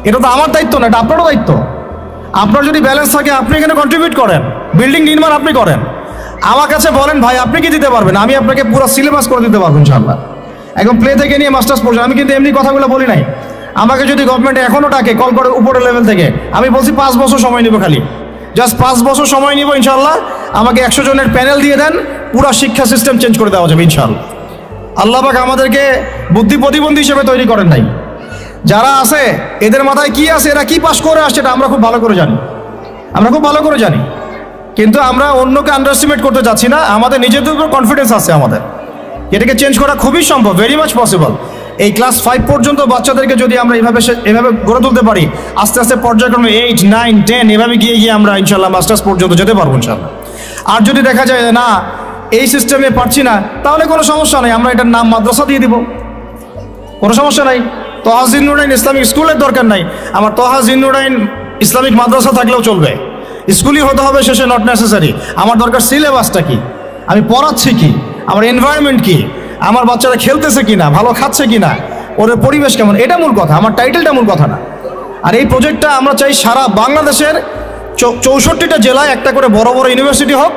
এটা তো আমার দায়িত্ব না, এটা আপনারও দায়িত্ব। আপনার যদি ব্যালেন্স থাকে, আপনি এখানে কন্ট্রিবিউট করেন, বিল্ডিং নির্মাণ আপনি করেন। আমার কাছে বলেন ভাই আপনি কি দিতে পারবেন, আমি আপনাকে পুরো সিলেবাস করে দিতে পারবো ইনশাআল্লাহ, একদম প্লে থেকে নিয়ে মাস্টার্স পর্যন্ত। আমি কিন্তু এমনি কথাগুলো বলি নাই। আমাকে যদি গভর্নমেন্ট এখনও ডাকে কল করে উপরের লেভেল থেকে, আমি বলছি 5 বছর সময় নিব, খালি জাস্ট 5 বছর সময় নিব ইনশাআল্লাহ। আমাকে 100 জনের প্যানেল দিয়ে দেন, পুরো শিক্ষা সিস্টেম চেঞ্জ করে দেওয়া যাবে ইনশাআল্লাহ। আল্লাহ পাক আমাদেরকে বুদ্ধি প্রতিবন্ধী হিসেবে তৈরি করেন নাই। যারা আছে এদের মাথায় কি আছে, এরা কি পাস করে আসছে, এটা আমরা খুব ভালো করে জানি। কিন্তু আমরা অন্যকে আন্ডারএস্টিমেট করতে যাচ্ছি না। আমাদের নিজেদের উপর কনফিডেন্স আছে আমাদের, এটাকে চেঞ্জ করা খুবই সম্ভব, ভেরি মাচ পসিবল। এই ক্লাস 5 পর্যন্ত বাচ্চাদেরকে যদি আমরা এভাবে গড়ে তুলতে পারি, আস্তে আস্তে পর্যায়ক্রমে 8, 9, 10 এভাবে গিয়ে আমরা ইনশাল্লাহ মাস্টার্স পর্যন্ত যেতে পারবো ইনশাল্লাহ। আর যদি দেখা যায় না এই সিস্টেমে পারছি না, তাহলে কোনো সমস্যা নেই, আমরা এটার নাম মাদ্রাসা দিয়ে দিব, কোনো সমস্যা নাই। তোহা জিন্নুরাইন ইসলামিক স্কুলের দরকার নাই, আমার তোহা জিন্নুরাইন ইসলামিক মাদ্রাসা থাকলেও চলবে। স্কুলই হতে হবে শেষে, নট নেসেসারি। আমার দরকার সিলেবাসটা কি, আমি পড়াচ্ছি কি, আমার এনভায়রনমেন্ট কি, আমার বাচ্চারা খেলতেছে কিনা, ভালো খাচ্ছে কিনা, ওদের পরিবেশ কেমন, এটা মূল কথা, আমার টাইটেলটা মূল কথা না। আর এই প্রজেক্টটা আমরা চাই সারা বাংলাদেশের 64টা জেলায় একটা করে বড় বড় ইউনিভার্সিটি হোক,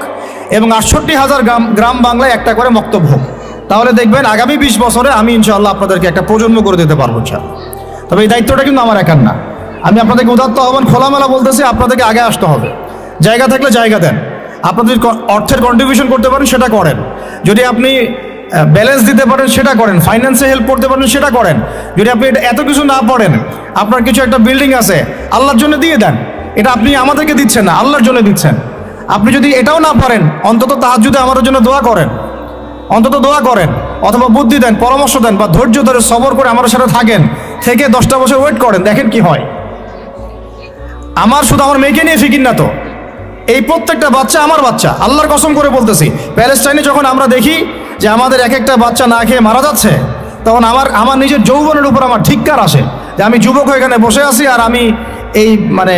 এবং 68,000 গ্রাম বাংলায় একটা করে মক্তব হোক। তাহলে দেখবেন আগামী 20 বছরে আমি ইনশাআল্লাহ আপনাদেরকে একটা প্রজন্ম করে দিতে পারবো ইনশাআল্লাহ। তবে এই দায়িত্বটা কিন্তু আমার একার না। আমি আপনাদেরকে উদাত্ত আহ্বান খোলামেলা বলতেছি, আপনাদেরকে আগে আসতে হবে। জায়গা থাকলে জায়গা দেন, আপনাদের অর্থের কন্ট্রিবিউশন করতে পারেন সেটা করেন, যদি আপনি ব্যালেন্স দিতে পারেন সেটা করেন, ফাইন্যান্সে হেল্প করতে পারেন সেটা করেন। যদি আপনি এত কিছু না পড়েন, আপনার কিছু একটা বিল্ডিং আছে, আল্লাহর জন্য দিয়ে দেন। এটা আপনি আমাদেরকে দিচ্ছেন না, আল্লাহর জন্য দিচ্ছেন। আপনি যদি এটাও না পারেন, অন্তত তাহাজ্জুদে আমাদের জন্য দোয়া করেন। অন্তত দোয়া করেন অথবা বুদ্ধি দেন, পরামর্শ দেন, বা ধৈর্য ধরে সবর করে আমাদের সাথে থাকেন, থেকে 10টা বছর ওয়েট করেন, দেখেন কি হয়। আমার শুধু আমার মেয়েকে নিয়ে ফিকির না তো, এই প্রত্যেকটা বাচ্চা আমার বাচ্চা, আল্লাহর কসম করে বলতেছি। প্যালেস্টাইনে যখন আমরা দেখি যে আমাদের এক একটা বাচ্চা না খেয়ে মারা যাচ্ছে, তখন আমার নিজের যৌবনের উপর আমার ধিক্কার আসে যে আমি যুবক হয়ে এখানে বসে আছি, আর আমি এই মানে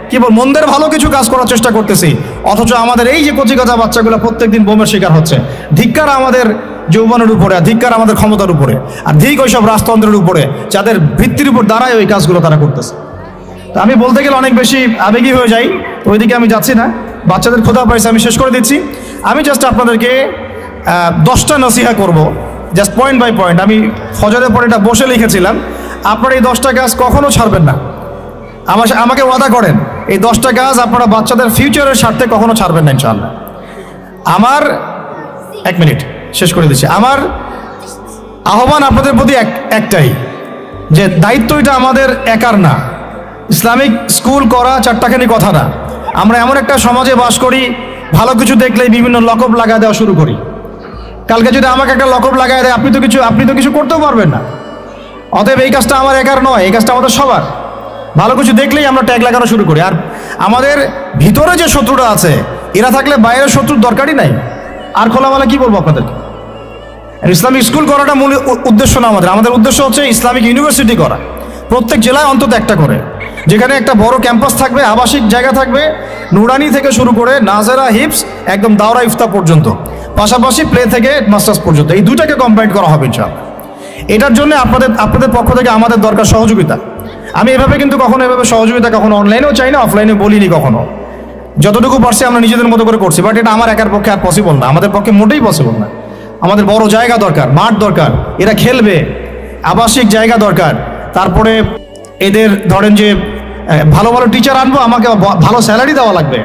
কি বল মন্দের ভালো কিছু কাজ করার চেষ্টা করতেছি, অথচ আমাদের এই যে কচিকাচা বাচ্চাগুলো প্রত্যেকদিন বোমের শিকার হচ্ছে। ধিক্কার আমাদের যৌবনের উপরে, আর ধিক্কার আমাদের ক্ষমতার উপরে, আর ধিক ওইসব রাজতন্ত্রের উপরে যাদের ভিত্তির উপর দাঁড়ায় ওই কাজগুলো তারা করতেছে। তো আমি বলতে গেলে অনেক বেশি আবেগী হয়ে যাই, তো ওইদিকে আমি যাচ্ছি না। বাচ্চাদের ক্ষুধা পাইছে, আমি শেষ করে দিচ্ছি। আমি জাস্ট আপনাদেরকে 10টা নসিহা করব, জাস্ট পয়েন্ট বাই পয়েন্ট। আমি ফজরের পরে এটা বসে লিখেছিলাম। আপনারা এই 10টা কাজ কখনো ছাড়বেন না। আমাকে ওয়াদা করেন এই 10টা কাজ আপনারা বাচ্চাদের ফিউচারের স্বার্থে কখনো ছাড়বেন না ইনশাআল্লাহ। আমার 1 মিনিট শেষ করে দিচ্ছি। আমার আহ্বান আপনাদের প্রতি একটাই, যে দায়িত্ব এটা আমাদের একার না। ইসলামিক স্কুল করা চারটাখানি কথা না। আমরা এমন একটা সমাজে বাস করি, ভালো কিছু দেখলেই বিভিন্ন লকব লাগায় দেওয়া শুরু করি। কালকে যদি আমাকে একটা লকব লাগায় দেয়, আপনি তো কিছু করতেও পারবেন না। অতএব এই কাজটা আমার একার নয়, এই কাজটা আমাদের সবার। ভালো কিছু দেখলেই আমরা ট্যাগ লাগানো শুরু করি। আর আমাদের ভিতরে যে শত্রুরা আছে, এরা থাকলে বাইরের শত্রুর দরকারই নাই। আর খোলামেলা কি বলবো আপনাদেরকে? ইসলামিক স্কুল করাটা মূল উদ্দেশ্য না আমাদের উদ্দেশ্য হচ্ছে ইসলামিক ইউনিভার্সিটি করা, প্রত্যেক জেলায় অন্তত একটা করে, যেখানে একটা বড় ক্যাম্পাস থাকবে, আবাসিক জায়গা থাকবে, নুরানি থেকে শুরু করে নাজেরা, হিপস, একদম দাওরা ইফতা পর্যন্ত, পাশাপাশি প্লে থেকে মাস্টার্স পর্যন্ত, এই দুটাকে কম্বাইন করা হবে ইনশাআল্লাহ। এটার জন্য আপনাদের পক্ষ থেকে আমাদের দরকার সহযোগিতা। আমি এভাবে কিন্তু কখনো সহযোগিতা কখনো অনলাইনেও চাই না, অফলাইনে বলিনি কখনো। যতটুকু পারছি আমরা নিজেদের মতো করে করছি, বাট এটা আমার একার পক্ষে আর পসিবল না, আমাদের পক্ষে মোটেই পসিবল না। আমাদের বড় জায়গা দরকার, মাঠ দরকার, এরা খেলবে, আবাসিক জায়গা দরকার। তারপরে এদের ধরেন যে ভালো ভালো টিচার আনবো, আমাকে ভালো স্যালারি দেওয়া লাগবে।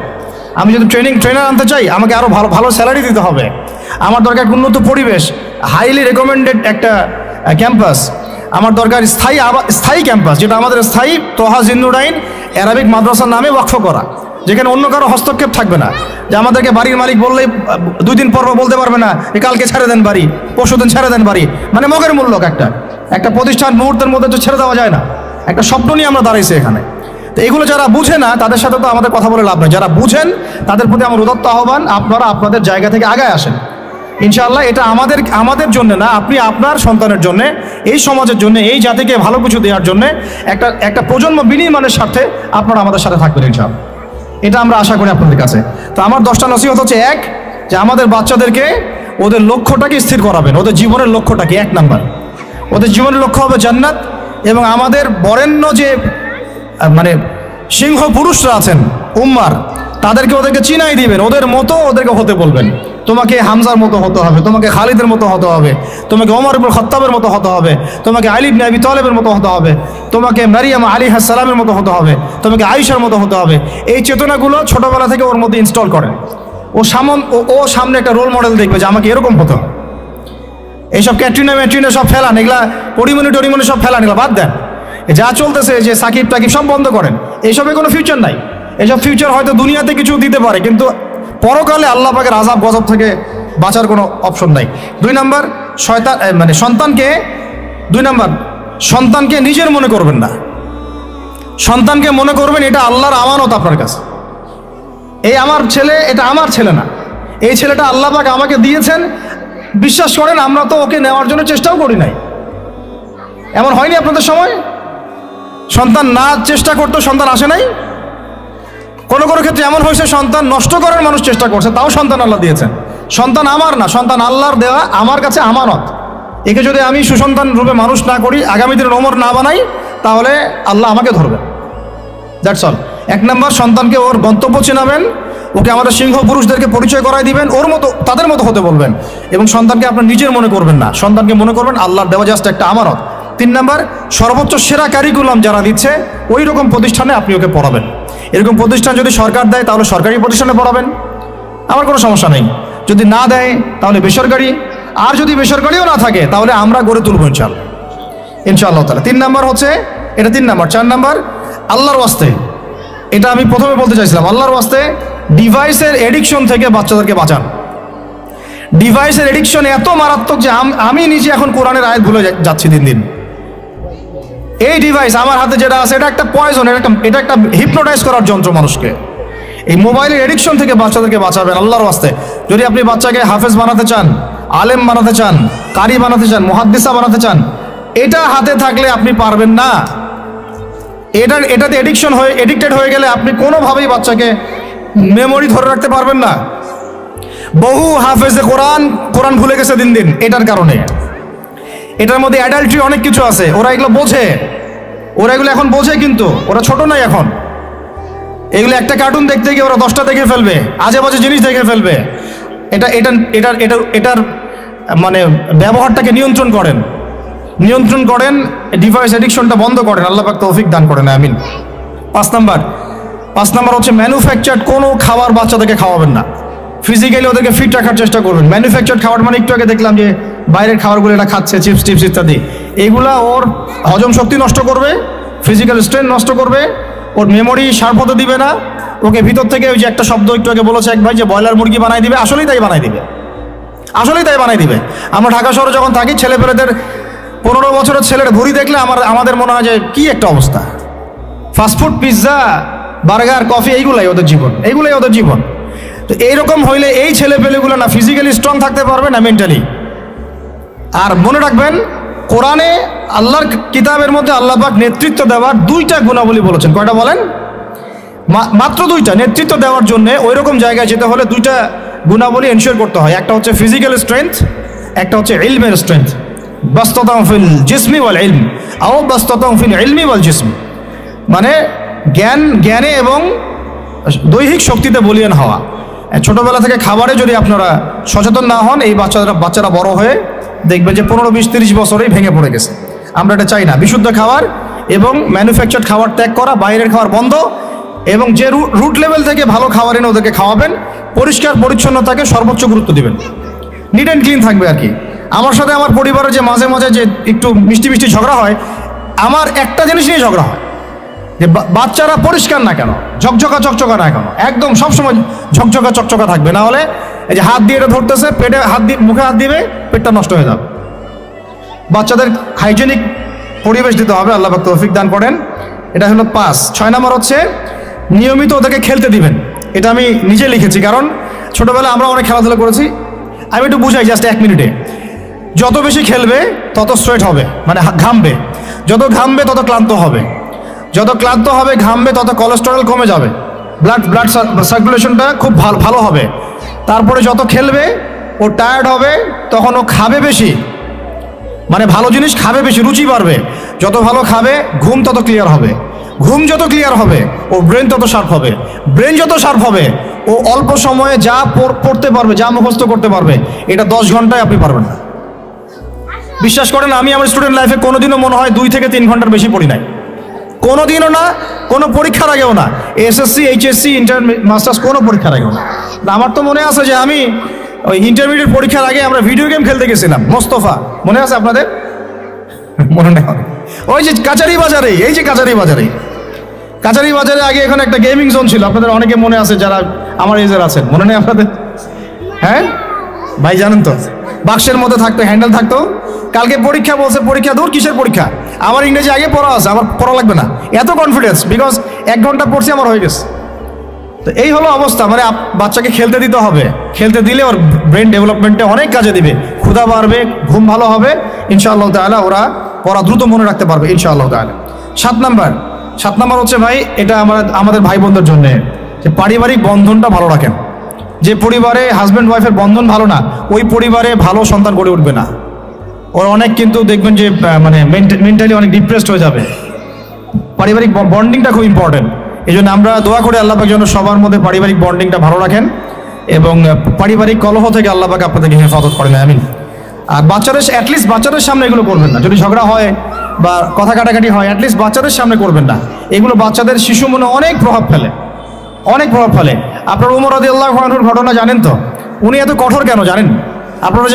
আমি যদি ট্রেনার আনতে চাই, আমাকে আরও ভালো স্যালারি দিতে হবে। আমার দরকার উন্নত পরিবেশ, হাইলি রেকমেন্ডেড একটা ক্যাম্পাস। আমার দরকার স্থায়ী ক্যাম্পাস, যেটা আমাদের স্থায়ী তোহা জিন্নুরাইন অ্যারাবিক মাদ্রাসার নামে ওয়াকফ করা, যেখানে অন্য কারো হস্তক্ষেপ থাকবে না। যে আমাদেরকে বাড়ির মালিক বললেই 2 দিন পর বলতে পারবে না যে কালকে ছেড়ে দেন বাড়ি, পরশুদিন ছেড়ে দেন বাড়ি, মানে মগের মূল্য। একটা প্রতিষ্ঠান মুহূর্তের মধ্যে তো ছেড়ে দেওয়া যায় না। একটা স্বপ্ন নিয়ে আমরা দাঁড়াইছি এখানে। তো এগুলো যারা বুঝে না তাদের সাথে তো আমাদের কথা বলে লাভ নেই। যারা বুঝেন তাদের প্রতি আমার উদাত্ত আহ্বান, আপনারা আপনাদের জায়গা থেকে আগায় আসেন ইনশাআল্লাহ। এটা আমাদের জন্য না, আপনি আপনার সন্তানের জন্য, এই সমাজের জন্য, এই জাতিকে ভালো কিছু দেওয়ার জন্য একটা প্রজন্ম বিনির্মাণের স্বার্থে আপনারা আমাদের সাথে থাকবেন ইনশাআল্লাহ। এটা আমরা আশা করি আপনাদের কাছে। তো আমার 10টা নসিহত হচ্ছে, 1, যে আমাদের বাচ্চাদেরকে ওদের লক্ষ্যটাকে স্থির করাবেন। ওদের জীবনের লক্ষ্যটাকে 1 নাম্বার, ওদের জীবনের লক্ষ্য হবে জান্নাত। এবং আমাদের বরেণ্য যে মানে সিংহ পুরুষরা আছেন উম্মার, ওদেরকে চিনাই দিবেন, ওদের মতো ওদেরকে হতে বলবেন। তোমাকে হামজার মতো হতে হবে, তোমাকে খালিদের মতো হতে হবে, তোমাকে ওমর ইবনে খাত্তাবের মতো হতে হবে, তোমাকে আলী ইবনে আবি তালেবের মতো হতে হবে, তোমাকে মারিয়াম আলাইহিস সালামের মতো হতে হবে, তোমাকে আয়েশার মতো হতে হবে। এই চেতনাগুলো ছোটবেলা থেকে ওর মধ্যে ইনস্টল করেন। ও সামনে একটা রোল মডেল দেখবে যে আমাকে এরকম হতে হবে। এইসব ক্যাটরিনা সব ফেলান, এগুলা পরিমণি সব ফেলান, এগুলা বাদ দেন। যা চলতেছে যে সাকিব টাকিব সব বন্ধ করেন, এইসবে কোনো ফিউচার নাই। এসব ফিউচার হয়তো দুনিয়াতে কিছু দিতে পারে, কিন্তু পরকালে আল্লাহ পাকের আযাব গজব থেকে বাঁচার কোনো অপশন নাই। 2 নাম্বার, সন্তানকে নিজের মনে করবেন না। সন্তানকে মনে করবেন এটা আল্লাহর আমানত আপনার কাছে। এই আমার ছেলে, এটা আমার ছেলে না, এই ছেলেটা আল্লাহ পাক আমাকে দিয়েছেন। বিশ্বাস করেন আমরা তো ওকে নেওয়ার জন্য চেষ্টাও করি নাই। এমন হয়নি আপনাদের সময়? সন্তান না চেষ্টা করতো সন্তান আসে নাই? কোনো ক্ষেত্রে এমন হয়েছে সন্তান নষ্ট করার মানুষ চেষ্টা করছে, তাও সন্তান আল্লাহ দিয়েছেন। সন্তান আমার না, সন্তান আল্লাহর দেওয়া, আমার কাছে আমানত। একে যদি আমি সুসন্তান রূপে মানুষ না করি, আগামী দিনের ওমর না বানাই, তাহলে আল্লাহ আমাকে ধরবে। That's all. 1 নাম্বার, সন্তানকে ওর গন্তব্য চেনাবেন, ওকে আমাদের সিংহ পুরুষদেরকে পরিচয় করাই দিবেন, ওর মতো তাদের মতো হতে বলবেন। এবং সন্তানকে আপনার নিজের মনে করবেন না, সন্তানকে মনে করবেন আল্লাহর দেওয়া জাস্ট একটা আমানত। 3 নাম্বার, সর্বোচ্চ সেরা কারিকুলাম যারা দিচ্ছে ওই রকম প্রতিষ্ঠানে আপনি ওকে পড়াবেন। এরকম প্রতিষ্ঠান যদি সরকার দেয় তাহলে সরকারি প্রতিষ্ঠানে পড়াবেন, আমার কোনো সমস্যা নেই। যদি না দেয় তাহলে বেসরকারি, আর যদি বেসরকারিও না থাকে তাহলে আমরা গড়ে তুলব ইনশাআল্লাহ তাআলা। 3 নাম্বার হচ্ছে এটা, 3 নাম্বার। 4 নাম্বার, আল্লাহর ওয়াস্তে, এটা আমি প্রথমে বলতে চাইছিলাম, আল্লাহর ওয়াস্তে ডিভাইসের এডিকশন থেকে বাচ্চাদেরকে বাঁচান। ডিভাইসের এডিকশন এত মারাত্মক যে আমি নিজে এখন কোরআনের আয়াত ভুলে যাচ্ছি দিন দিন। এই ডিভাইস আমার হাতে যেটা আছে এটা একটা পয়জন, এটা একটা হিপনোটাইজ করার যন্ত্র মানুষকে। এই মোবাইলের এডিকশন থেকে বাচ্চাদেরকে বাঁচাবেন আল্লাহর ওয়াস্তে। যদি আপনি বাচ্চাকে হাফেজ বানাতে চান, আলেম বানাতে চান, কারি বানাতে চান, মুহাদ্দিসা বানাতে চান, এটা হাতে থাকলে আপনি পারবেন না। এটাতে এডিক্টেড হয়ে গেলে আপনি কোনোভাবেই বাচ্চাকে মেমোরি ধরে রাখতে পারবেন না। বহু হাফেজে কোরআন ভুলে গেছে দিন দিন এটার কারণে। এটার মধ্যে অ্যাডাল্ট্রি অনেক কিছু আছে, ওরা এগুলো বোঝে, ওরা এগুলো এখন বোঝে, কিন্তু ওরা ছোট নাই এখন। এগুলো একটা কার্টুন দেখতে গিয়ে ওরা 10টা দেখে ফেলবে, আজে বাজে জিনিস দেখে ফেলবে। এটার মানে ব্যবহারটাকে নিয়ন্ত্রণ করেন, ডিভাইস এডিকশনটা বন্ধ করেন। আল্লাহ পাক তৌফিক দান করেন, আমিন। 5 নাম্বার হচ্ছে ম্যানুফ্যাকচার্ড কোনো খাবার বাচ্চাদেরকে খাওয়াবেন না। ফিজিক্যালি ওদেরকে ফিট রাখার চেষ্টা করবেন। ম্যানুফ্যাকচার্ড খাবার মানে একটু আগে দেখলাম যে বাইরের খাবারগুলো এটা খাচ্ছে, চিপস টিপস ইত্যাদি, এগুলা ওর হজম শক্তি নষ্ট করবে, ফিজিক্যাল স্ট্রেংথ নষ্ট করবে, ওর মেমোরি শার্প হতে দিবে না। ওকে ভিতর থেকে ওই যে একটা শব্দ একটু আগে বলেছে এক ভাই যে ব্রয়লার মুরগি বানাই দিবে, আসলেই তাই বানাই দিবে। আমরা ঢাকা শহরে যখন থাকি, ছেলেপেলেদের 15 বছরের ছেলের ভুঁড়ি দেখলে আমাদের মনে হয় যে কি একটা অবস্থা। ফাস্টফুড, পিৎজা, বার্গার, কফি, এইগুলাই ওদের জীবন। তো এইরকম হইলে এই ছেলেপেলেগুলো না ফিজিক্যালি স্ট্রং থাকতে পারবে না মেন্টালি। আর মনে রাখবেন, কোরআনে আল্লাহর কিতাবের মধ্যে আল্লাহ পাক নেতৃত্ব দেওয়ার 2টা গুণাবলী বলেছেন। কয়টা বলেন? মাত্র 2টা। নেতৃত্ব দেওয়ার জন্য ওই রকম জায়গায় যেতে হলে 2টা গুণাবলী এনশিওর করতে হয়। একটা হচ্ছে ফিজিক্যাল স্ট্রেংথ, একটা হচ্ছে ইলমের স্ট্রেংথ। বাস্তাতাম ফিল জিসমি ওয়াল ইলম আও বাস্তাতাম ফিল ইলমি ওয়াল জিসম, মানে জ্ঞানে এবং দৈহিক শক্তিতে বলীয়ান হওয়া। ছোটবেলা থেকে খাবারে যদি আপনারা সচেতন না হন, এই বাচ্চারা বড় হয়ে দেখবেন যে 15, 20, 30 বছরেই ভেঙে পড়ে গেছে। আমরা এটা চাই না। বিশুদ্ধ খাবার এবং ম্যানুফ্যাকচার্ড খাবার ত্যাগ করা, বাইরের খাবার বন্ধ, এবং যে রুট লেভেল থেকে ভালো খাবার এনে ওদেরকে খাওয়াবেন। পরিষ্কার পরিচ্ছন্নতাকে সর্বোচ্চ গুরুত্ব দিবেন, নিট অ্যান্ড ক্লিন থাকবে আর কি। আমার সাথে আমার পরিবারে যে মাঝে মাঝে যে একটু মিষ্টি ঝগড়া হয়, আমার একটা জিনিস নিয়ে ঝগড়া হয় যে বাচ্চারা পরিষ্কার না কেন, ঝকঝকা না কেন, একদম সবসময় ঝকঝকা থাকবে। না হলে এই যে হাত দিয়ে এটা ধরতেছে, পেটে হাত দিয়ে, মুখে হাত দিবে, পেটটা নষ্ট হয়ে যাবে। বাচ্চাদের হাইজেনিক পরিবেশ দিতে হবে। আল্লাহ পাক তৌফিক দান করেন। এটা হলো 5। 6 নম্বর হচ্ছে নিয়মিত ওদেরকে খেলতে দিবেন। এটা আমি নিজে লিখেছি, কারণ ছোটবেলায় আমরা অনেক খেলাধুলা করেছি। আমি একটু বুঝাই জাস্ট 1 মিনিটে। যত বেশি খেলবে তত সোয়েট হবে, মানে ঘামবে। যত ঘামবে তত ক্লান্ত হবে, ঘামবে তত কোলেস্টেরল কমে যাবে, ব্লাড সার্কুলেশনটা খুব ভালো হবে। তারপরে যত খেলবে ও টায়ার্ড হবে, তখন ও খাবে বেশি, মানে ভালো জিনিস খাবে বেশি, রুচি বাড়বে। যত ভালো খাবে ঘুম তত ক্লিয়ার হবে, ঘুম যত ক্লিয়ার হবে ও ব্রেন তত শার্প হবে, ব্রেন যত শার্প হবে ও অল্প সময়ে যা পড়তে পারবে, যা মুখস্থ করতে পারবে, এটা 10 ঘন্টায় আপনি পারবেন না। বিশ্বাস করেন, আমি আমার স্টুডেন্ট লাইফে কোনোদিনও মনে হয় 2 থেকে 3 ঘন্টার বেশি পড়ি নাই, কোনোদিনও না, কোনো পরীক্ষার আগেও না, এসএসসি, এইচএসসি, ইন্টার, মাস্টার্স, কোনো পরীক্ষার আগেও না। আমার তো মনে আছে যে আমি ওই ইন্টারমিডিয়েট পরীক্ষার আগে আমরা ভিডিও গেম খেলতে গেছিলাম, মোস্তফা, মনে আছে আপনাদের? মনে নেই? ওই যে কাচারি বাজারে, এই যে কাচারি বাজারে আগে এখানে একটা গেমিং জোন ছিল, আপনাদের অনেকে মনে আছে যারা আমার এজের আছেন, মনে নেই আপনাদের? হ্যাঁ ভাই, জানেন তো, বাক্সের মধ্যে থাকতো, হ্যান্ডেল থাকতো। কালকে পরীক্ষা বলছে, পরীক্ষা দূর, কিসের পরীক্ষা? আমার ইংরেজি আগে পড়া আছে, আমার পড়া লাগবে না, এত কনফিডেন্স, বিকজ 1 ঘন্টা পড়ছি, আমার হয়ে গেছে। তো এই হলো অবস্থা। মানে বাচ্চাকে খেলতে দিতে হবে, খেলতে দিলে ওর ব্রেন ডেভেলপমেন্টে অনেক কাজে দিবে, ক্ষুধা বাড়বে, ঘুম ভালো হবে, ইনশাআল্লাহ তাআলা ওরা পড়া দ্রুত মনে রাখতে পারবে ইনশাআল্লাহ তাআলা। 7 নাম্বার হচ্ছে ভাই, এটা আমাদের ভাই বোনদের জন্য, যে পারিবারিক বন্ধনটা ভালো রাখেন। যে পরিবারে হাজব্যান্ড ওয়াইফের বন্ধন ভালো না, ওই পরিবারে ভালো সন্তান গড়ে উঠবে না। ওর অনেক কিন্তু দেখবেন যে মানে মেন্টালি অনেক ডিপ্রেসড হয়ে যাবে। পারিবারিক বন্ডিংটা খুব ইম্পর্টেন্ট। এই জন্য আমরা দোয়া করি আল্লাহ পাক যেন সবার মধ্যে পারিবারিক বন্ডিংটা ভালো রাখেন এবং পারিবারিক কলহ থেকে আল্লাহ পাক আপনাদেরকে হেফাজত করেন, আমিন। আর অ্যাটলিস্ট বাচ্চাদের সামনে এগুলো করবেন না। যদি ঝগড়া হয় বা কথা কাটাকাটি হয়, অ্যাটলিস্ট বাচ্চাদের সামনে করবেন না। এগুলো বাচ্চাদের শিশু মনে অনেক প্রভাব ফেলে। আপনার উমর রাদিয়াল্লাহু আনহুর ঘটনা জানেন তো? উনি এত কঠোর কেন জানেন? আপনারা